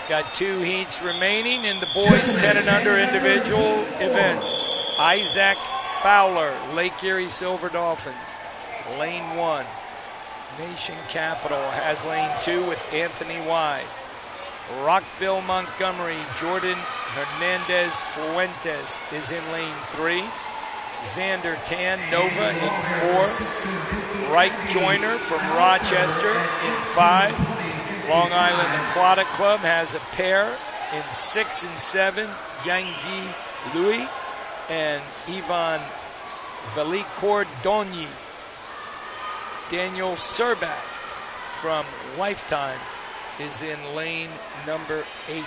Got 2 heats remaining in the boys 10 and under individual events. Isaac Fowler, Lake Erie Silver Dolphins, lane 1. Nation Capital has lane 2 with Anthony Wide. Rockville, Montgomery, Jordan Hernandez Fuentes is in lane 3. Xander Tan, Nova in 4. Wright Joyner from Rochester in 5. Long Island Aquatic Club has a pair in 6 and 7. Yangji Louis and Ivan Velikordonyi. Daniel Serback from Lifetime is in lane number 8.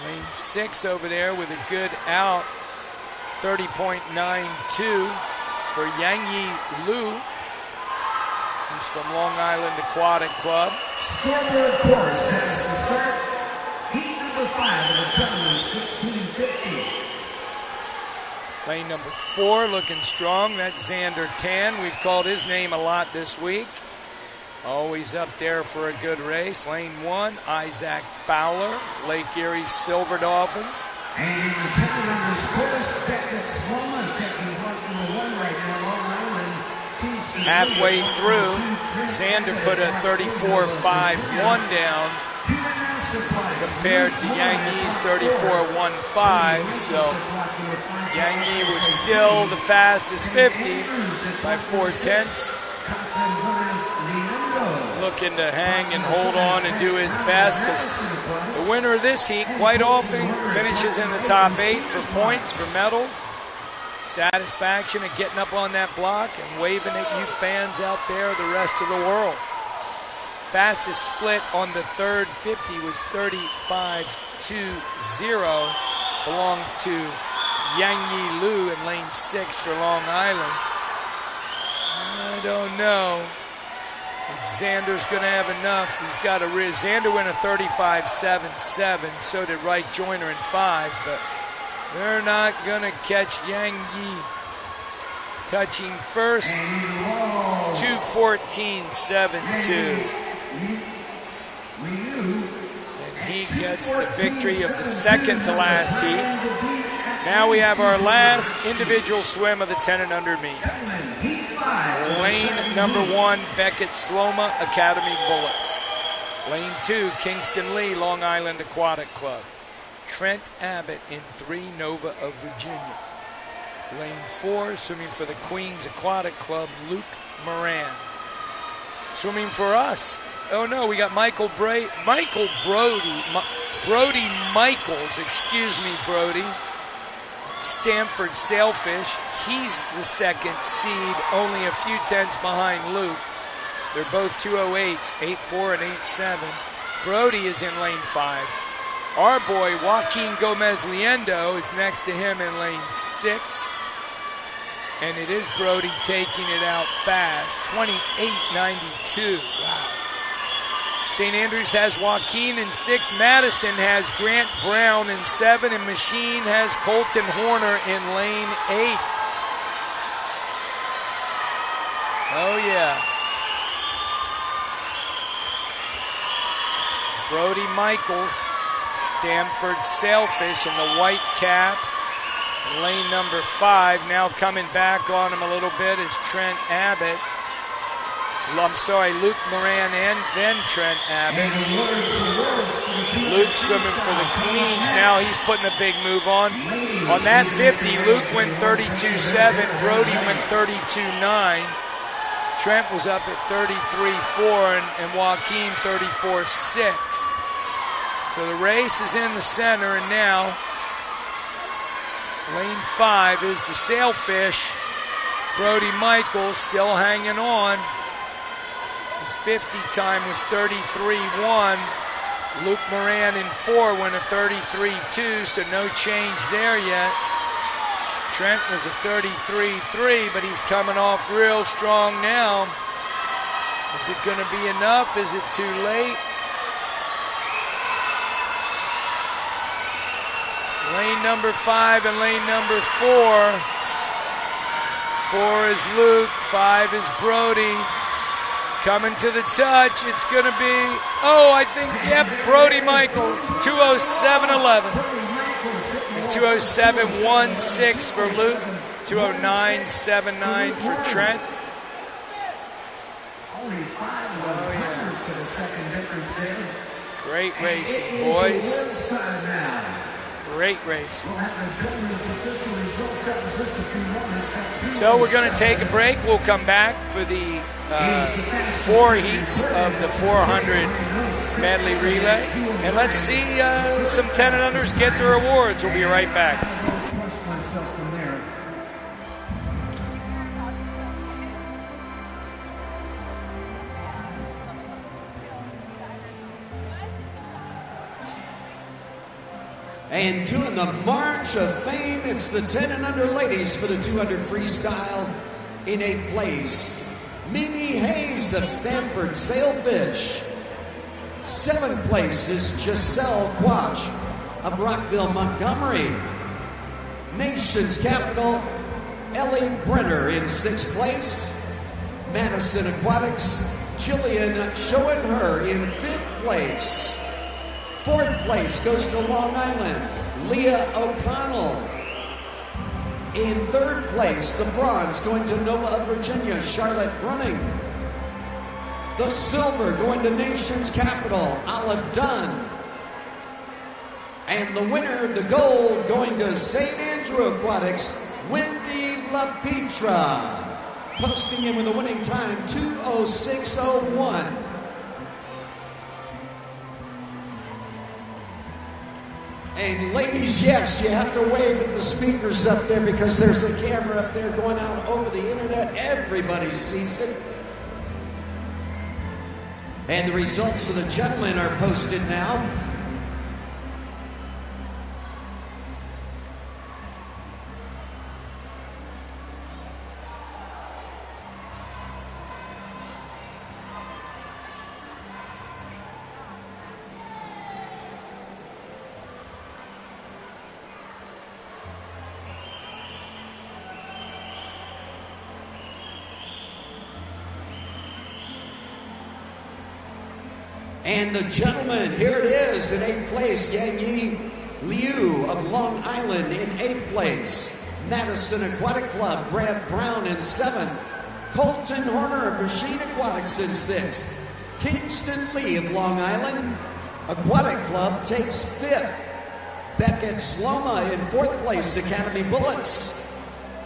Lane 6 over there with a good out, 30.92 for Yangyi Liu. He's from Long Island Aquatic Club. Scoreboard course has to start. Heat number 5 of the time is 16:50. Lane number 4 looking strong. That's Xander Tan. We've called his name a lot this week. Always up there for a good race. Lane 1, Isaac Fowler, Lake Erie Silver Dolphins. And in the 10 numbers course, Beckett Sloman taking part number 1 right now, Long Island. Halfway through, Xander put a 34.51 down. compared to Yang Yi's 34.15. So Yang Yi was still the fastest 50 by 4/10. Looking to hang and hold on and do his best, because the winner of this heat quite often finishes in the top 8 for points, for medals. Satisfaction of getting up on that block and waving at you fans out there, the rest of the world. Fastest split on the third 50 was 35.20. Belonged to Yang Yi Lu in lane 6 for Long Island. I don't know if Xander's going to have enough. He's got a risk. Xander went a 35.77. So did Wright Joyner in 5, but they're not going to catch Yang Yi. Touching first, 2:14.72. And he gets the victory of the second to last heat. Now we have our last individual swim of the 10 and under meet. Lane number 1, Beckett Sloma Academy Bullets. Lane 2, Kingston Lee, Long Island Aquatic Club. Trent Abbott in 3, Nova of Virginia. Lane 4, swimming for the Queens Aquatic Club, Luke Moran. Swimming for us. Oh no, we got Brody Michaels, excuse me, Brody. Stanford Sailfish. He's the second seed, only a few tenths behind Luke. They're both 2:08s, 8.4 and 8.7. Brody is in lane 5. Our boy Joaquin Gomez Liendo is next to him in lane 6. And it is Brody taking it out fast, 28.92. Wow. St. Andrews has Joaquin in 6. Madison has Grant Brown in 7. And Machine has Colton Horner in lane 8. Oh, yeah. Brody Michaels, Stanford Sailfish in the white cap. Lane number 5. Now coming back on him a little bit is Trent Abbott. Luke Moran and then Trent Abbott. Luke swimming for the Queens. Now he's putting a big move on. On that 50, Luke went 32.7. Brody went 32.9. Trent was up at 33.4 and Joaquin 34.6. So the race is in the center, and now lane 5 is the Sailfish. Brody Michaels still hanging on. His 50 time was 33.1. Luke Moran in 4 went a 33.2, so no change there yet. Trent was a 33.3, but he's coming off real strong now. Is it going to be enough? Is it too late? Lane number 5 and lane number 4. 4 is Luke, 5 is Brody. Coming to the touch, it's going to be, Brody Michaels, 2:07.11. And 2:07.16 for Luke, 2:09.79 for Trent. Oh, yeah. Great racing, boys. Great racing. So we're going to take a break. We'll come back for the 4 heats of the 400 medley relay. And let's see some 10 and unders get their awards. We'll be right back. And doing the March of Fame, it's the 10 and under ladies for the 200 freestyle. In 8th place, Mimi Hayes of Stanford Sailfish. 7th place is Giselle Quach of Rockville, Montgomery. Nation's capital, Ellie Brenner in 6th place. Madison Aquatics, Jillian Schoenher in 5th place. 4th place goes to Long Island, Leah O'Connell. In 3rd place, the bronze going to Nova of Virginia, Charlotte Brunning. The silver going to Nation's capital, Olive Dunn. And the winner, the gold, going to St. Andrew Aquatics, Wendy LaPetra, posting in with a winning time, 2:06:01. And ladies, yes, you have to wave at the speakers up there because there's a camera up there going out over the internet. Everybody sees it. And the results of the gentlemen are posted now. And the gentleman, here it is, in 8th place, Yang Yi Liu of Long Island in 8th place. Madison Aquatic Club, Grant Brown in 7th. Colton Horner of Machine Aquatics in 6th. Kingston Lee of Long Island Aquatic Club takes 5th. Beckett Sloma in 4th place, Academy Bullets.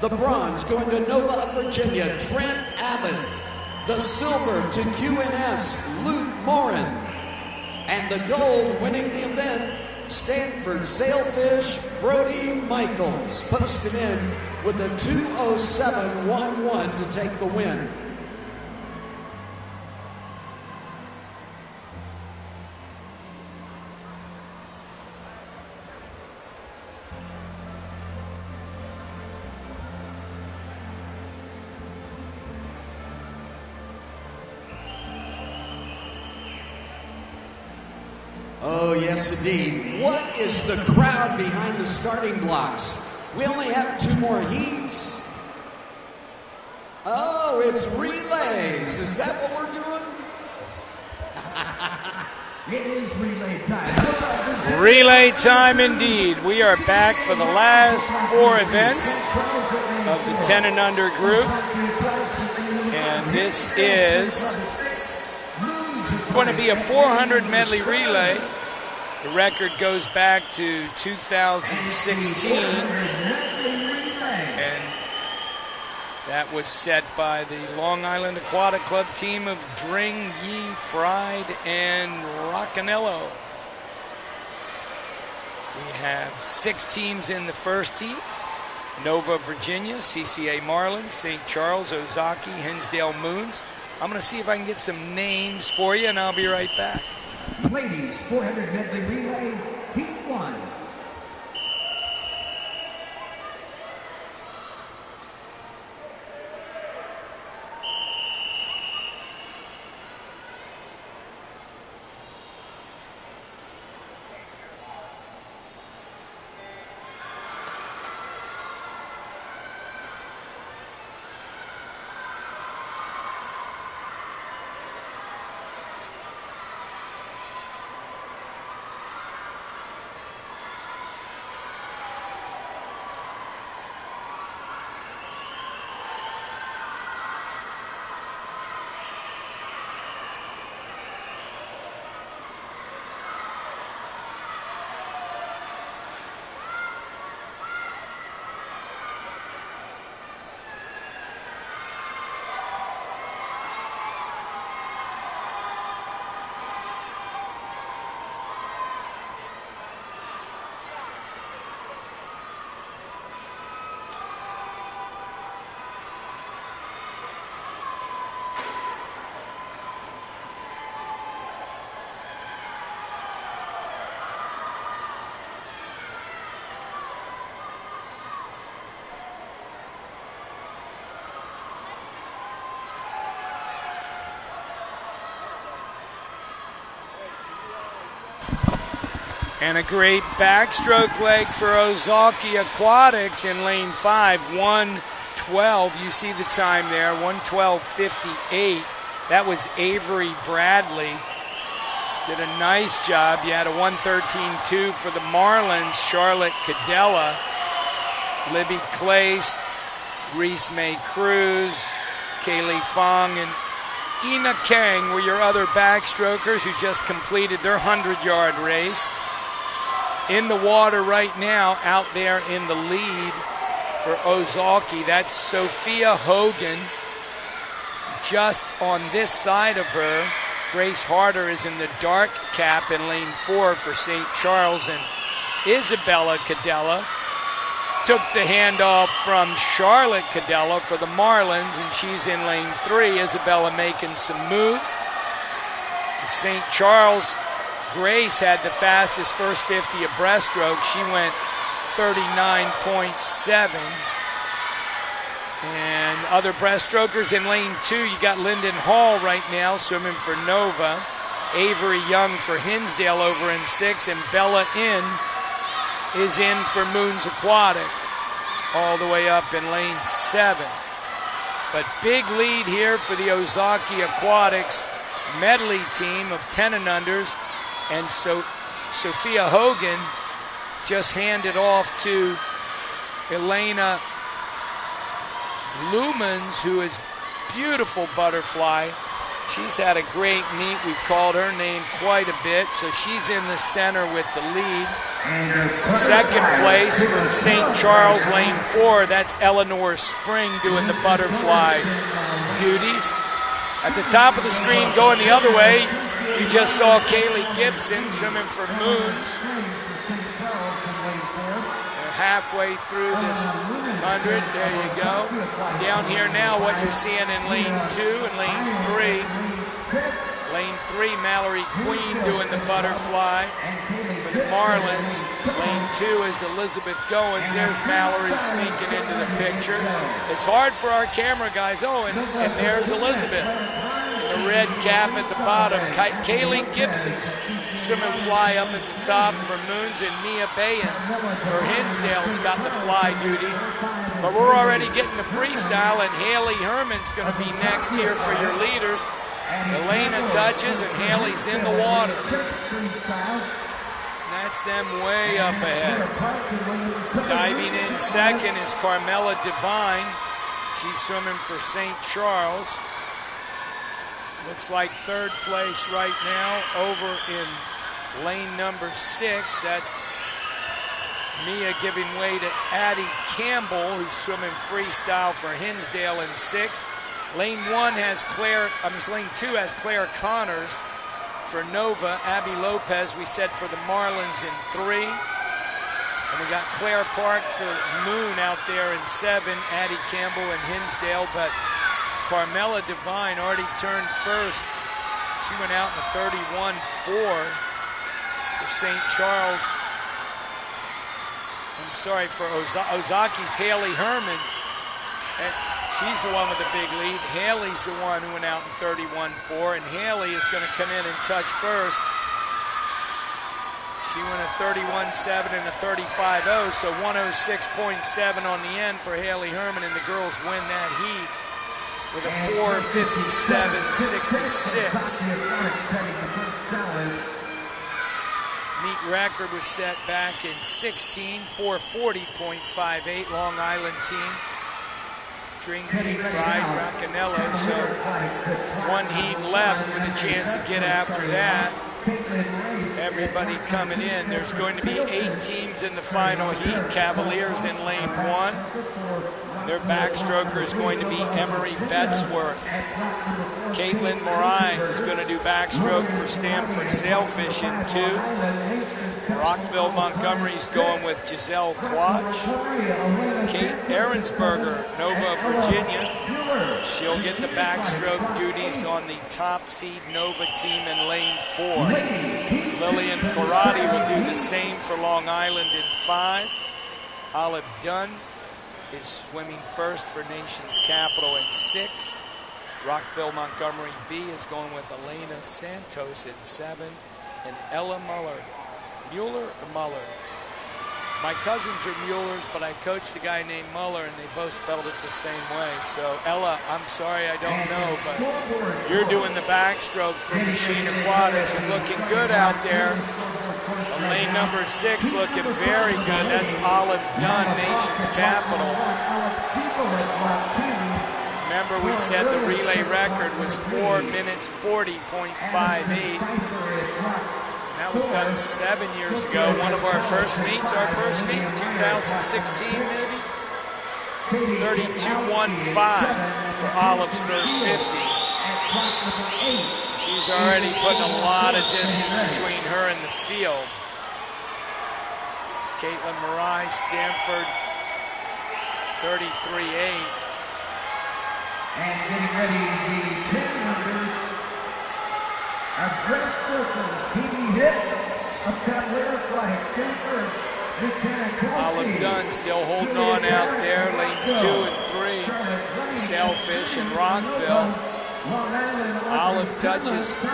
The bronze going to Nova of Virginia, Trent Abbott. The silver to QNS, Luke Morin. And the gold winning the event, Stanford Sailfish, Brody Michaels, posted in with a 2:07:11 to take the win. Oh, yes, indeed. What is the crowd behind the starting blocks? We only have 2 more heats. Oh, it's relays. Is that what we're doing? It is relay time. Relay time indeed. We are back for the last 4 events of the 10 and under group. And this is going to be a 400 medley relay. The record goes back to 2016, and that was set by the Long Island Aquatic Club team of Dring, Yi, Fried, and Roccanello. We have 6 teams in the first heat: Nova, Virginia, CCA Marlin, St. Charles, Ozaki, Hinsdale Moons. I'm going to see if I can get some names for you, and I'll be right back. Ladies, 400 medley relay, heat 1. And a great backstroke leg for Ozaki Aquatics in lane 5, 1:12. You see the time there, 1:12:58. That was Avery Bradley. Did a nice job. You had a 1:13.2 for the Marlins, Charlotte Cadella, Libby Clace, Reese May Cruz, Kaylee Fong, and Ina Kang were your other backstrokers who just completed their 100-yard race. in the water right now, out there in the lead for Ozaki. That's Sophia Hogan. Just on this side of her, Grace Harder is in the dark cap in lane 4 for St. Charles, and Isabella Cadella took the handoff from Charlotte Cadella for the Marlins, and she's in lane 3. Isabella making some moves. St. Charles, Grace had the fastest first 50 of breaststroke. She went 39.7. And other breaststrokers in lane 2, you got Lyndon Hall right now swimming for Nova. Avery Young for Hinsdale over in 6, and Bella Inn is in for Moons Aquatic all the way up in lane 7. But big lead here for the Ozaki Aquatics medley team of 10 and unders, and so Sophia Hogan just handed off to Elena Lumens, who is beautiful butterfly. She's had a great meet. We've called her name quite a bit, so she's in the center with the lead. Second place from St. Charles, lane 4, that's Eleanor Spring doing the butterfly duties. At the top of the screen going the other way, you just saw Kaylee Gibson swimming for Moons. They're halfway through this 100. There you go. Down here now, what you're seeing in lane 2 and lane 3. Lane 3, Mallory Queen doing the butterfly for the Marlins. Lane 2 is Elizabeth Goins. There's Mallory sneaking into the picture. It's hard for our camera guys. Oh, and there's Elizabeth. The red cap at the bottom. Kaylee Gibson's swimming fly up at the top for Moons, and Mia Bayan for Hinsdale's got the fly duties. But we're already getting the freestyle, and Haley Herman's going to be next here for your leaders. Elena touches, and Haley's in the water. That's them way up ahead. Diving in second is Carmela Devine. She's swimming for St. Charles. Looks like third place right now over in lane number 6. That's Mia giving way to Addie Campbell, who's swimming freestyle for Hinsdale in 6. Lane 2 has Claire Connors for Nova. Abby Lopez, we said, for the Marlins in 3. And we got Claire Park for Moon out there in 7. Addie Campbell and Hinsdale, but Carmela Devine already turned first. She went out in the 31.4 for St. Charles. I'm sorry, for Ozaki's Haley Herman. And she's the one with the big lead. Haley's the one who went out in 31.4, and Haley is going to come in and touch first. She went a 31.7 and a 35.0, so 106.7 on the end for Haley Herman, and the girls win that heat with a 4:57.66. Meet record was set back in 16, 4:40.58. Long Island team. Drink deep fried Roccanello, so one heat left with a chance to get after that. Everybody coming in. There's going to be 8 teams in the final heat. Cavaliers in lane 1. Their backstroker is going to be Emery Betzworth. Caitlin Morai is going to do backstroke for Stamford Sailfish in 2. Rockville Montgomery's going with Giselle Quatch. Kate Ahrensberger, Nova, Virginia. She'll get the backstroke duties on the top seed Nova team in lane 4. Lillian Corradi will do the same for Long Island in 5. Olive Dunn is swimming first for Nation's Capital in 6. Rockville Montgomery B is going with Elena Santos in 7. And Ella Muller. Mueller or Muller? My cousins are Muellers, but I coached a guy named Muller, and they both spelled it the same way. So, Ella, I'm sorry, I don't know, but you're doing the backstroke for Machine Aquatics and looking good out there. Lane number 6 looking very good. That's Olive Dunn, Nation's Capital. Remember, we said the relay record was 4 minutes 40.58. That was done 7 years ago. One of our first meets, 2016 maybe. 32.15 for Olive's first 50. She's already putting a lot of distance between her and the field. Caitlin Marai, Stanford, 33.8. And getting ready, the 10 numbers of Breaststroke, TV hit of Cavalier flies 10 first. Olive Dunn still holding on out there. Lanes 2 and 3. Sailfish and Rockville. Olive touches her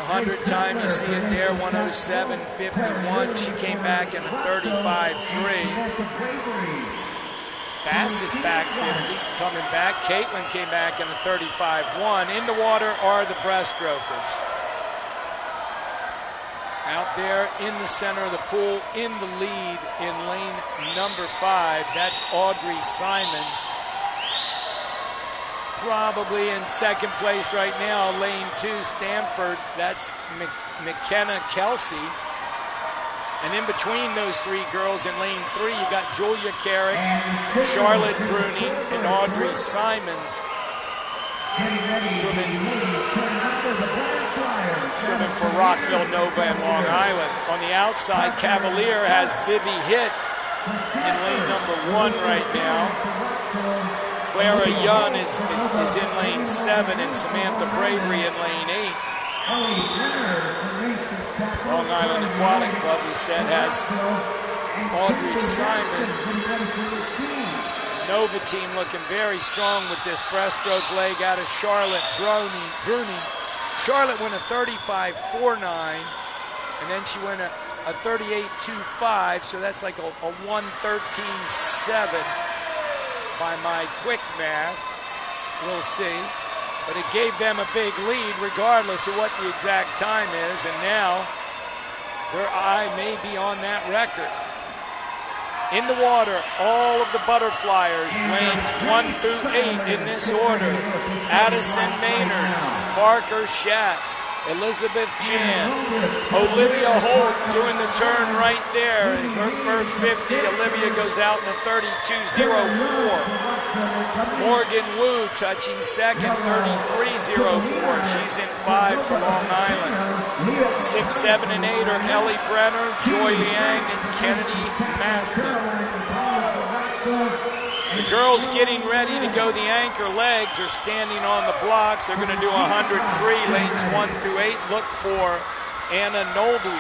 100 time. You see it there, 107.51. She came back in a 35.3. Fastest back 50 coming back. Caitlin came back in a 35.1. In the water are the breaststrokers. Out there in the center of the pool, in the lead in lane number 5, that's Audrey Simons. Probably in second place right now, lane 2, Stanford, that's McKenna Kelsey. And in between those three girls in lane 3, you got Julia Carrick, Charlotte Bruning, and Audrey Simons swimming for Rockville, Nova, and Long Island. On the outside, Cavalier has Vivi Hitt in lane number 1 right now. Clara Young is in lane 7, and Samantha Bravery in lane 8. Long Island Aquatic Club, we said, has Audrey Simon. Nova team looking very strong with this breaststroke leg out of Charlotte Bruning. Charlotte went a 35.49, and then she went a 38.25, so that's like a 113.7 by my quick math. We'll see. But it gave them a big lead regardless of what the exact time is, and now their eye may be on that record. In the water, all of the butterflyers, lanes 1 through 8 in this order. Addison Maynard, Parker Schatz, Elizabeth Chan, Olivia Holt doing the turn right there. In her first 50, Olivia goes out in a 32.04. Morgan Wu touching second, 33.04. She's in 5 for Long Island. 6, 7, and 8 are Ellie Brenner, Joy Liang, and Kennedy Maston. The girls getting ready to go the anchor legs are standing on the blocks. They're going to do 100 free, lanes 1 through 8. Look for Anna Nolby,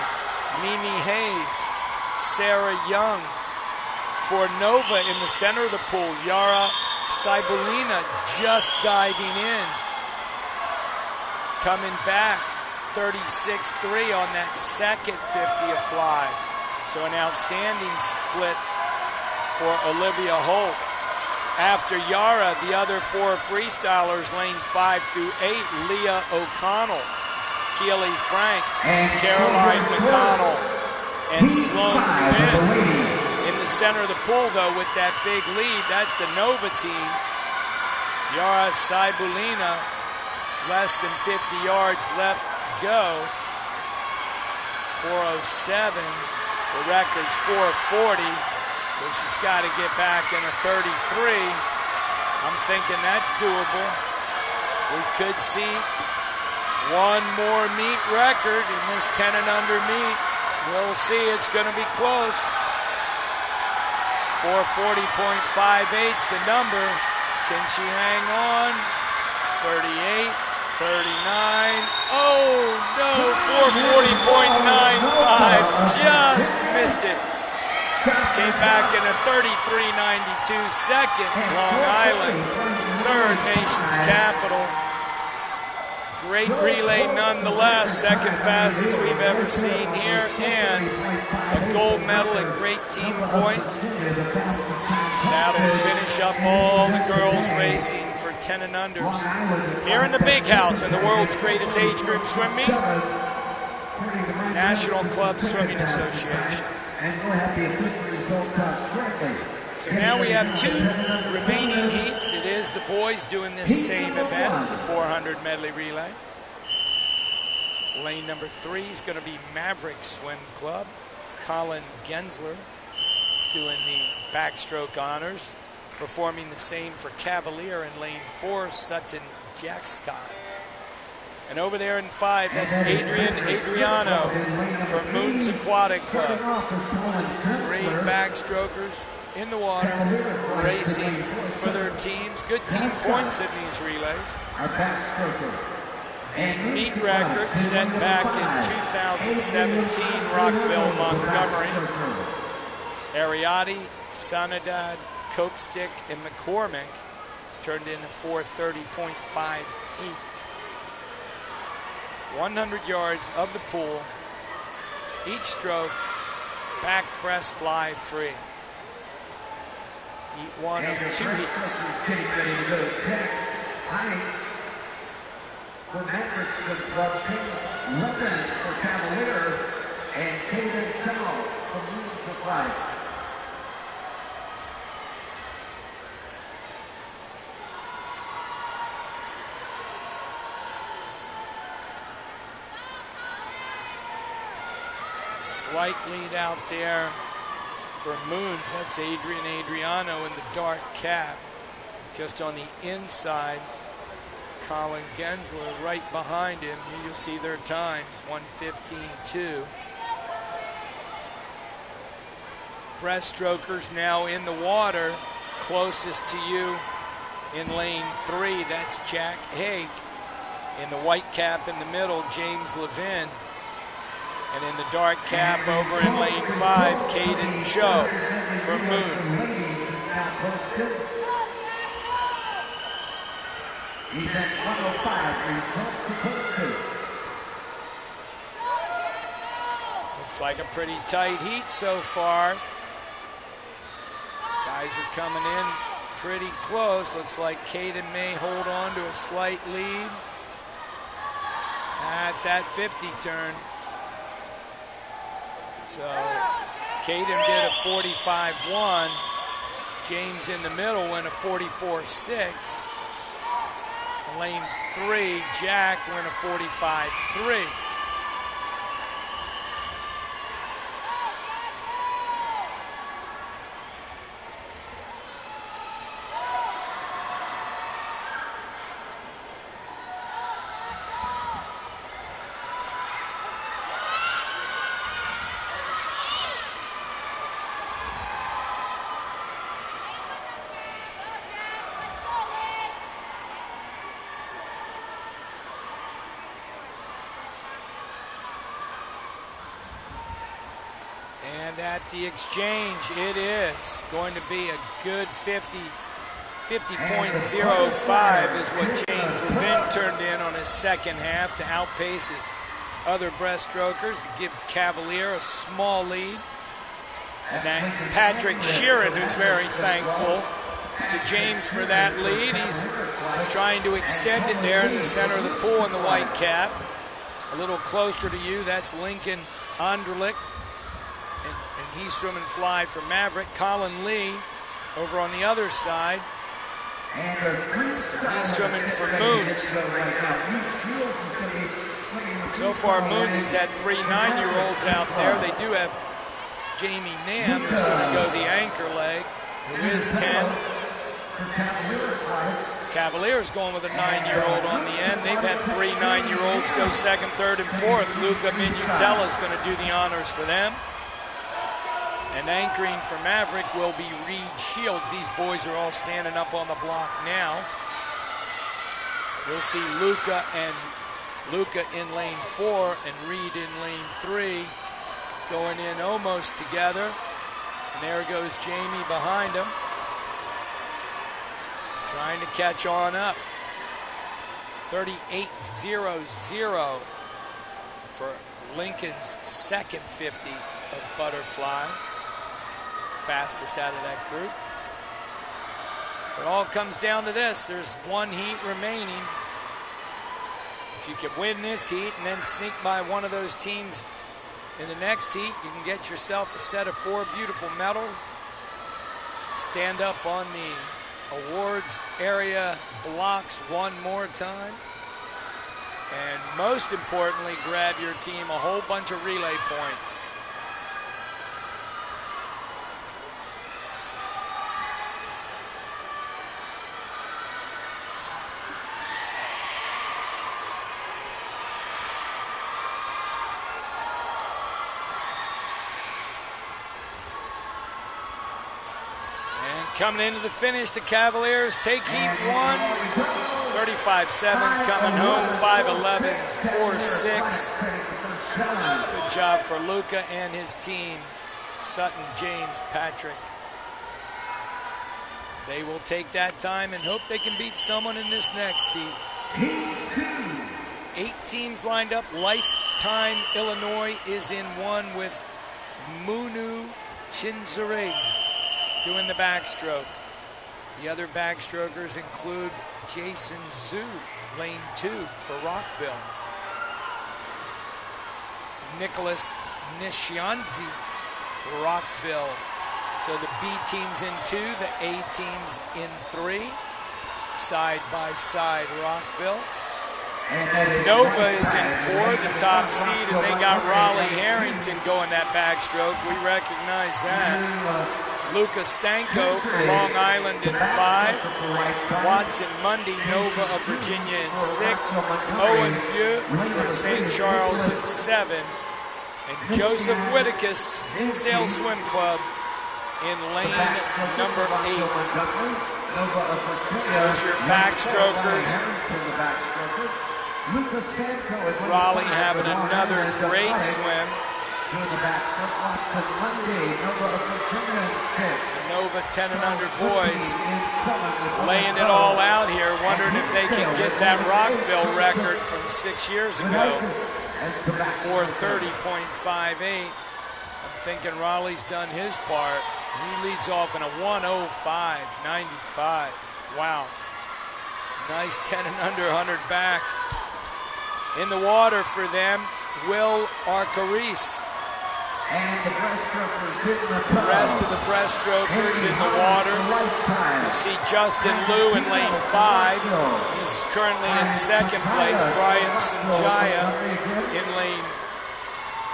Mimi Hayes, Sarah Young. For Nova in the center of the pool, Yara Cybulina just diving in. Coming back, 36.3 on that second 50 of fly. So an outstanding split for Olivia Holt. After Yara, the other 4 freestylers, lanes 5 through 8, Leah O'Connell, Keely Franks, Caroline McConnell, and Sloan Nguyen. In the center of the pool, though, with that big lead, that's the Nova team. Yara Cybulina, less than 50 yards left to go. 4:07. The record's 4:40. So she's got to get back in a 33. I'm thinking that's doable. We could see one more meet record in this 10 and under meet. We'll see. It's going to be close. 440.58's the number. Can she hang on? 38, 39. Oh, no. 440.95. Just missed it. Came back in a 33.92 second. Long Island, third nation's capital. Great relay nonetheless. Second fastest we've ever seen here. And a gold medal and great team points. That'll finish up all the girls racing for 10 and unders. Here in the big house in the world's greatest age group swim meet. National Club Swimming Association. And we'll have the official results out shortly. So now we have 2 remaining heats. It is the boys doing this same event, the 400 medley relay. Lane number 3 is going to be Maverick Swim Club. Colin Gensler is doing the backstroke honors, performing the same for Cavalier in lane 4, Sutton Jack Scott. And over there in 5, that's Adriano from Moons Aquatic Club. 3 backstrokers in the water, racing for their teams. Good team points in these relays. And meet record set back in 2017, Rockville, Montgomery. Ariati, Sanidad, Copestick, and McCormick turned in a 4:30.58. 100 yards of the pool, each stroke, back breast fly free. Eat one of 2 heats. For Maverick Swim Club, London for Cavalier, and David Shaw from Moons Supply. Slight lead out there for Moons. That's Adriano in the dark cap. Just on the inside, Colin Gensler right behind him. Here you'll see their times, 1:15.2. Breaststrokers now in the water. Closest to you in lane 3, that's Jack Haig. In the white cap in the middle, James Levin. And in the dark cap over in lane 5, Caden Joe from Moon. Event 105 Looks like a pretty tight heat so far. Guys are coming in pretty close. Looks like Caden may hold on to a slight lead at that 50 turn. So Caden did a 45.1. James in the middle went a 44.6. Lane 3, Jack went a 45.3. And at the exchange, it is going to be a good 50.05 is what James Levin turned in on his second half to outpace his other breaststrokers, to give Cavalier a small lead. And that's Patrick Sheeran, who's very thankful to James for that lead. He's trying to extend it there in the center of the pool in the white cap. A little closer to you, that's Lincoln Anderlich. And he's swimming fly for Maverick. Colin Lee over on the other side. He's swimming for Moons. So far, Moons has had 3 9-year-olds out there. They do have Jamie Nam, who's going to go the anchor leg, who is 10. Cavalier's going with a 9-year-old on the end. They've had 3 9-year-olds go second, third, and fourth. Luca Minutella is going to do the honors for them. And anchoring for Maverick will be Reed Shields. These boys are all standing up on the block now. You'll see Luca in lane 4 and Reed in lane 3 going in almost together. And there goes Jamie behind him, trying to catch on up. 38.00 for Lincoln's second 50 of butterfly. Fastest out of that group. It all comes down to this. There's 1 heat remaining. If you can win this heat and then sneak by one of those teams in the next heat, you can get yourself a set of 4 beautiful medals. Stand up on the awards area blocks one more time. And most importantly, grab your team a whole bunch of relay points. Coming into the finish, the Cavaliers take heat 1, 35-7, coming home 5-11, 4-6. Good job for Luca and his team, Sutton, James, Patrick. They will take that time and hope they can beat someone in this next heat. 8 teams lined up. Lifetime Illinois is in one with Munu Chinzare doing the backstroke. The other backstrokers include Jason Zhu, lane 2 for Rockville. Nicholas Nishianzi, Rockville. So the B team's in 2, the A team's in 3. Side by side, Rockville. Nova is in 4, the top seed, and they got Raleigh Harrington going that backstroke. We recognize that. Luca Stanko for Long Island in 5. Watson Mundy, Nova of Virginia in 6. Owen Bew for St. Charles in 7. And Joseph Whittakis, Hinsdale Swim Club, in lane number 8. Those are your backstrokers. Raleigh having another great swim. Nova 10 and under boys laying it all out here, wondering if they can get that Rockville record from 6 years ago, 430.58. I'm thinking Raleigh's done his part. He leads off in a 105.95. Wow. Nice 10 and under, 100 back. In the water for them, Will Arcaris. And the breaststrokers the rest of the breaststrokers in the water. You see Justin Liu in lane 5. He's currently in second place. Brian Sanjaya in lane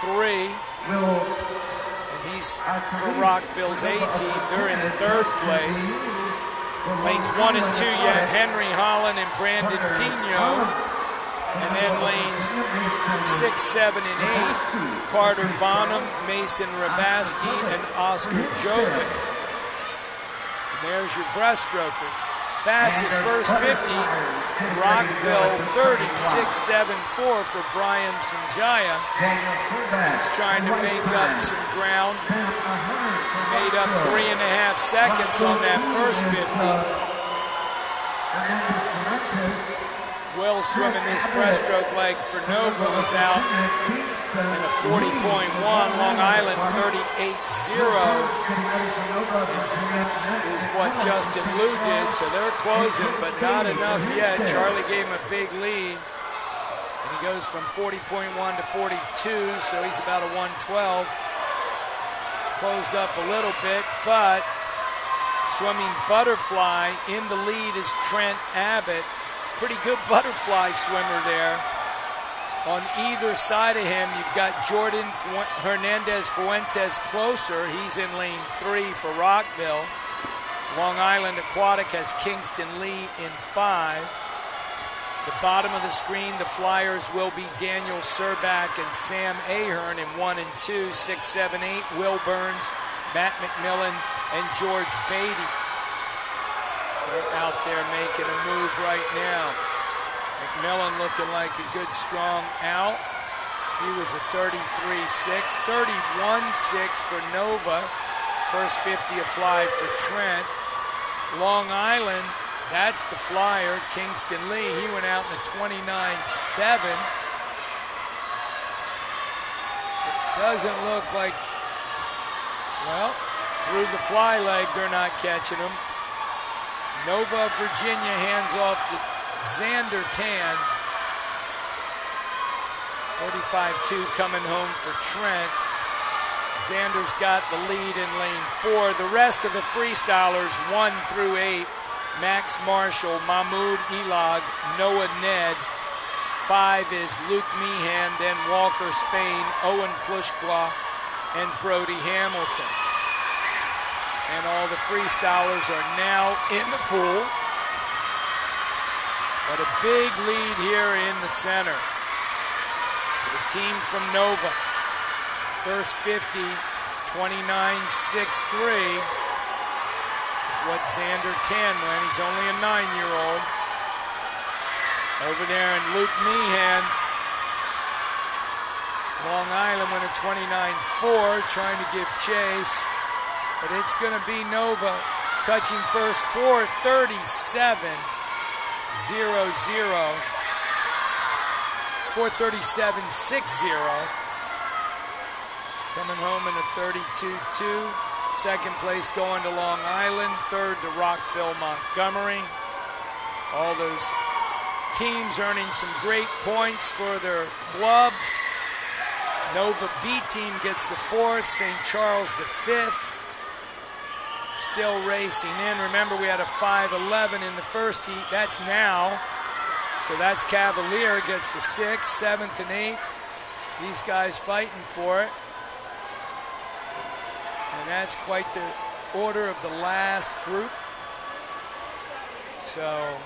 3. And he's for Rockville's A team. They're in third place. Lanes 1 and 2, you have Henry Holland and Brandon Pino. And then lanes 6, 7, and 8, Carter Bonham, Mason Rabaski, and Oscar Jovic. And there's your breaststrokers. Fastest first 50, Rockville 36.74 for Brian Sanjaya. He's trying to make up some ground. Made up 3.5 seconds on that first 50. Will swimming this breaststroke leg for Nova was out in a 40.1. Long Island 38.0 is what Justin Liu did. So they're closing, but not enough yet. Charlie gave him a big lead. And he goes from 40.1 to 42, so he's about a 112. It's closed up a little bit, but swimming butterfly in the lead is Trent Abbott. Pretty good butterfly swimmer there. On either side of him, you've got Jordan Hernandez Fuentes closer. He's in lane 3 for Rockville. Long Island Aquatic has Kingston Lee in 5. The bottom of the screen, the Flyers will be Daniel Serback and Sam Ahern in 1 and 2, 6, 7, 8. Will Burns, Matt McMillan, and George Beatty. They're out there making a move right now. McMillan looking like a good, strong out. He was a 33.6, 31.6 for Nova. First 50 a fly for Trent. Long Island, that's the Flyer, Kingston Lee. He went out in a 29.7. It doesn't look like, well, through the fly leg, they're not catching him. Nova, Virginia, hands off to Xander Tan. 45.2 coming home for Trent. Xander's got the lead in lane 4. The rest of the freestylers, 1 through 8, Max Marshall, Mahmoud Elag, Noah Ned, 5 is Luke Meehan, then Walker Spain, Owen Plushqua, and Brody Hamilton. And all the freestylers are now in the pool. But a big lead here in the center. The team from Nova. First 50, 29.63 is what Xander Tan went. He's only a 9-year-old. Over there, and Luke Meehan, Long Island went a 29.4, trying to give chase. But it's going to be Nova touching first 4:37.00. 4:37.60. Coming home in a 32.2. Second place going to Long Island. Third to Rockville, Montgomery. All those teams earning some great points for their clubs. Nova B team gets the 4th. St. Charles the 5th. Still racing in. Remember, we had a 5:11 in the first heat. That's now. So that's Cavalier gets the 6th, 7th, and 8th. These guys fighting for it. And that's quite the order of the last group. So,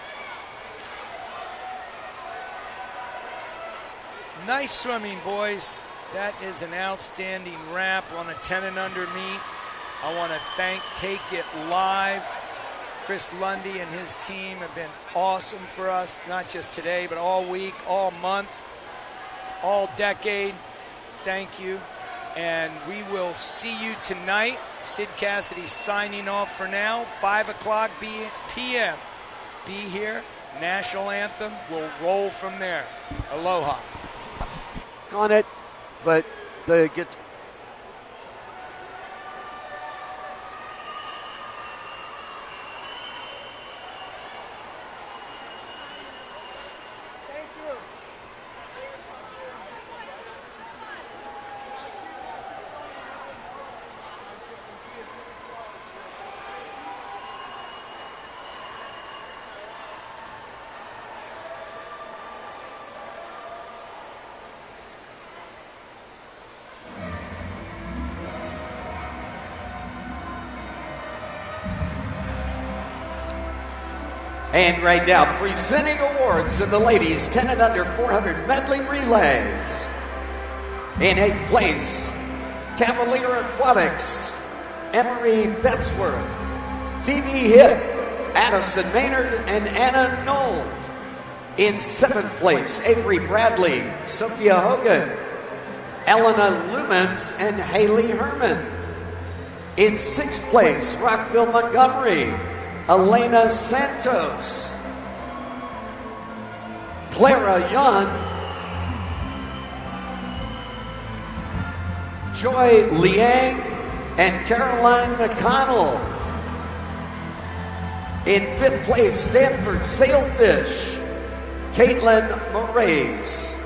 nice swimming, boys. That is an outstanding wrap on a 10 and under meet. I want to thank Take It Live. Chris Lundy and his team have been awesome for us, not just today, but all week, all month, all decade. Thank you. And we will see you tonight. Sid Cassidy signing off for now. 5 o'clock p.m. Be here. National anthem. We'll roll from there. Aloha. On it, but the guitar. And right now, presenting awards in the ladies 10 and under 400 medley relays. In 8th place, Cavalier Aquatics, Emery Betzworth, Phoebe Hitt, Addison Maynard, and Anna Nold. In 7th place, Avery Bradley, Sophia Hogan, Elena Lumens, and Haley Herman. In 6th place, Rockville Montgomery, Elena Santos, Clara Young, Joy Liang, and Caroline McConnell. In 5th place, Stanford Sailfish, Caitlin Moraes,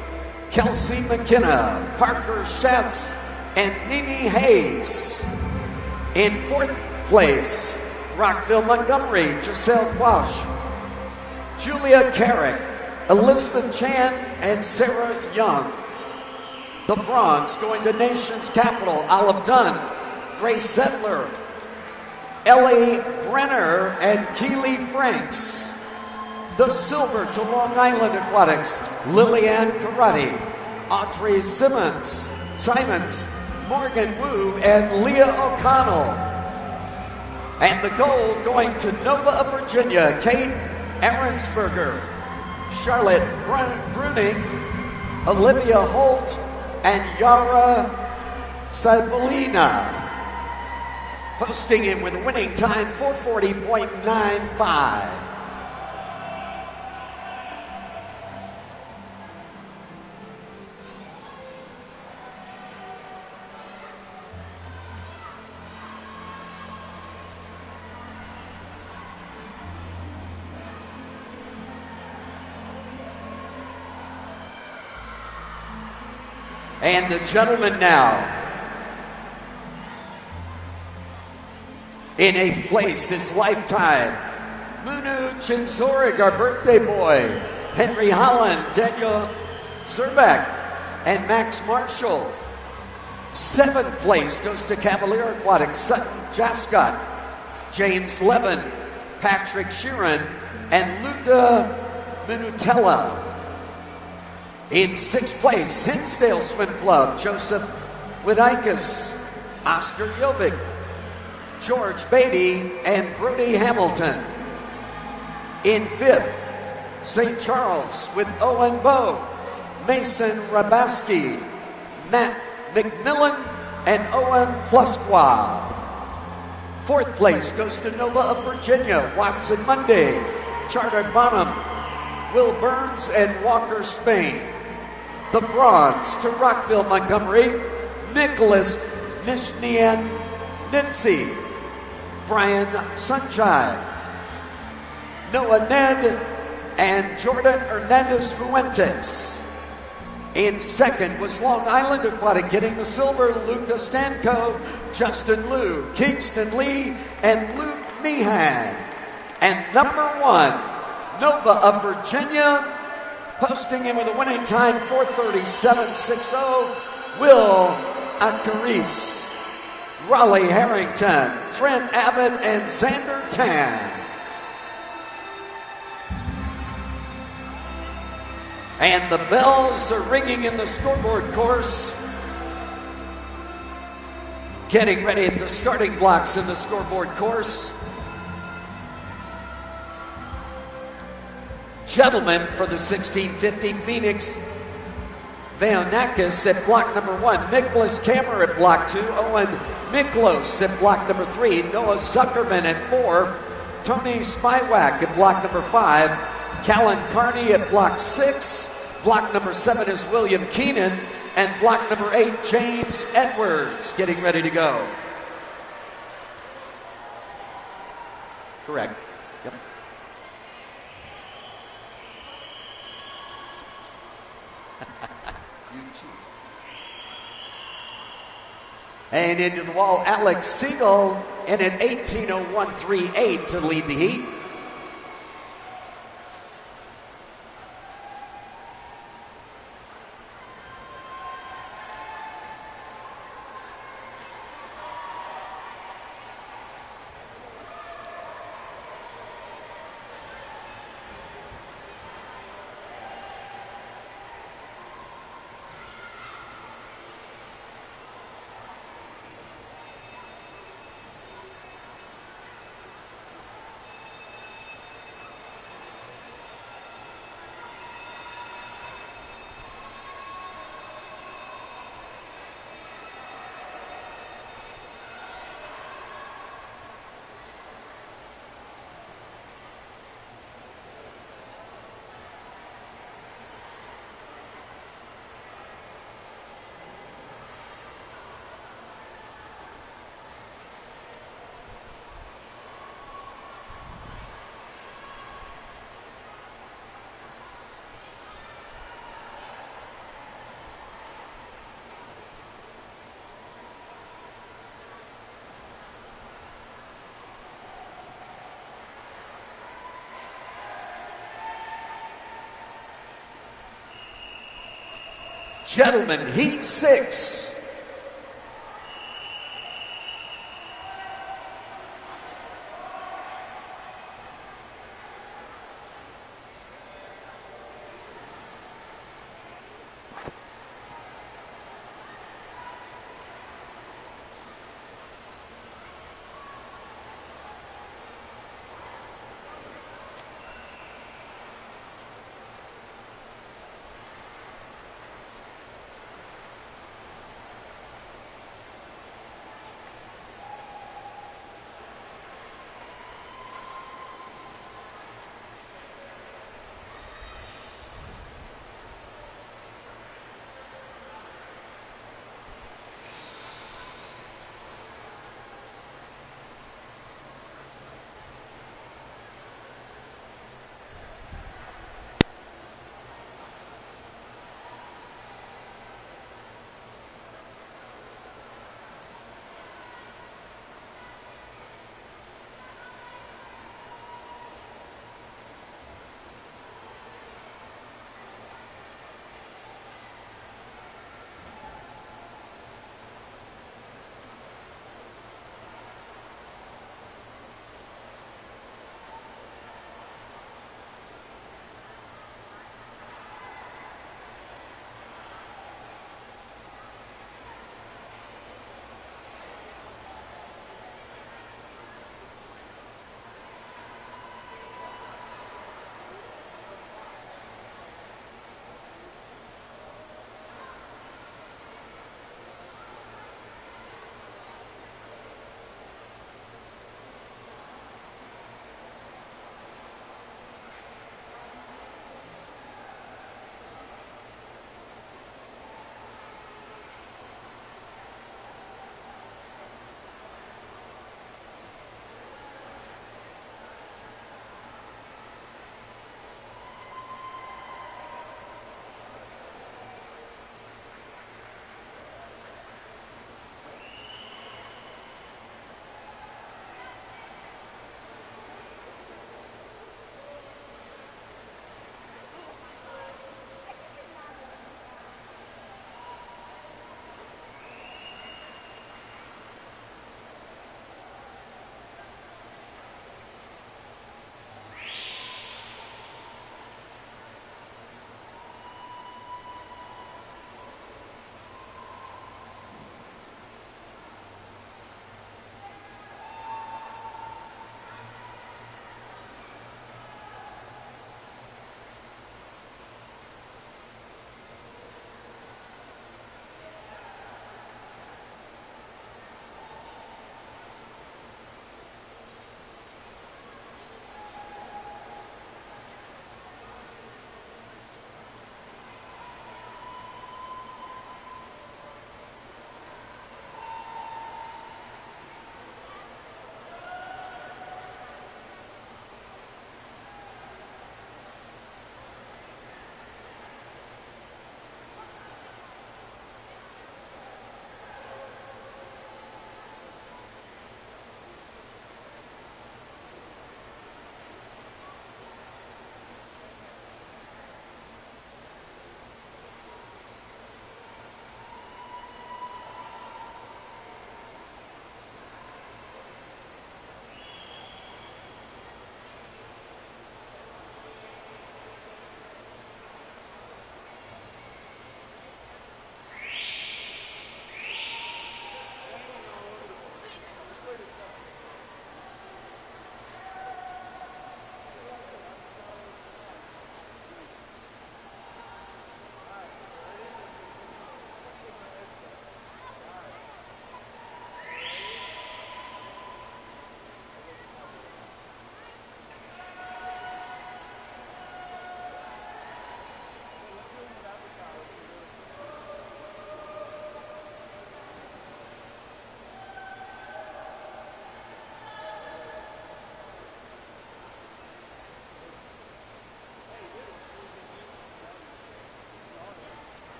Kelsey McKenna, Parker Schatz, and Mimi Hayes. In 4th place, Rockville Montgomery, Giselle Quash, Julia Carrick, Elizabeth Chan, and Sarah Young. The bronze going to Nation's Capital, Olive Dunn, Grace Settler, Ellie Brenner, and Keely Franks. The silver to Long Island Aquatics, Lillian Karate, Audrey Simons, Morgan Wu, and Leah O'Connell. And the gold going to Nova of Virginia, Kate Ahrensberger, Charlotte Bruning, Olivia Holt, and Yara Sabolina. Posting in with a winning time 4:40.95. And the gentleman now. In 8th place, his lifetime, Munu Chinzorig, our birthday boy, Henry Holland, Daniel Zerbeck and Max Marshall. 7th place goes to Cavalier Aquatics, Sutton Jascott, James Levin, Patrick Sheeran, and Luca Minutella. In 6th place, Hinsdale Swim Club, Joseph Widikas, Oscar Jovic, George Beatty, and Brody Hamilton. In 5th, St. Charles with Owen Bowe, Mason Rabaski, Matt McMillan, and Owen Plusqua. 4th place goes to Nova of Virginia, Watson Monday, Chartered Bonham, Will Burns, and Walker Spain. The bronze to Rockville Montgomery, Nicholas Nishnian Nitsi, Brian Sunjai, Noah Ned, and Jordan Hernandez Fuentes. In 2nd was Long Island Aquatic, getting the silver, Luca Stanko, Justin Liu, Kingston Lee, and Luke Meehan. And number 1, Nova of Virginia, posting in with a winning time, 4:37.60, Will Acaris, Raleigh Harrington, Trent Abbott, and Xander Tan. And the bells are ringing in the scoreboard course. Getting ready at the starting blocks in the scoreboard course. Gentlemen, for the 1650 Phoenix Vaonakis at block number 1, Nicholas Kammer at block 2, Owen Miklos at block number 3, Noah Zuckerman at 4, Tony Spywak at block number 5, Callan Carney at block 6, block number 7 is William Keenan, and block number 8, James Edwards, getting ready to go. Correct. Yep. And into the wall, Alex Siegel in at 18:01.38 to lead the heat. Gentlemen, heat 6.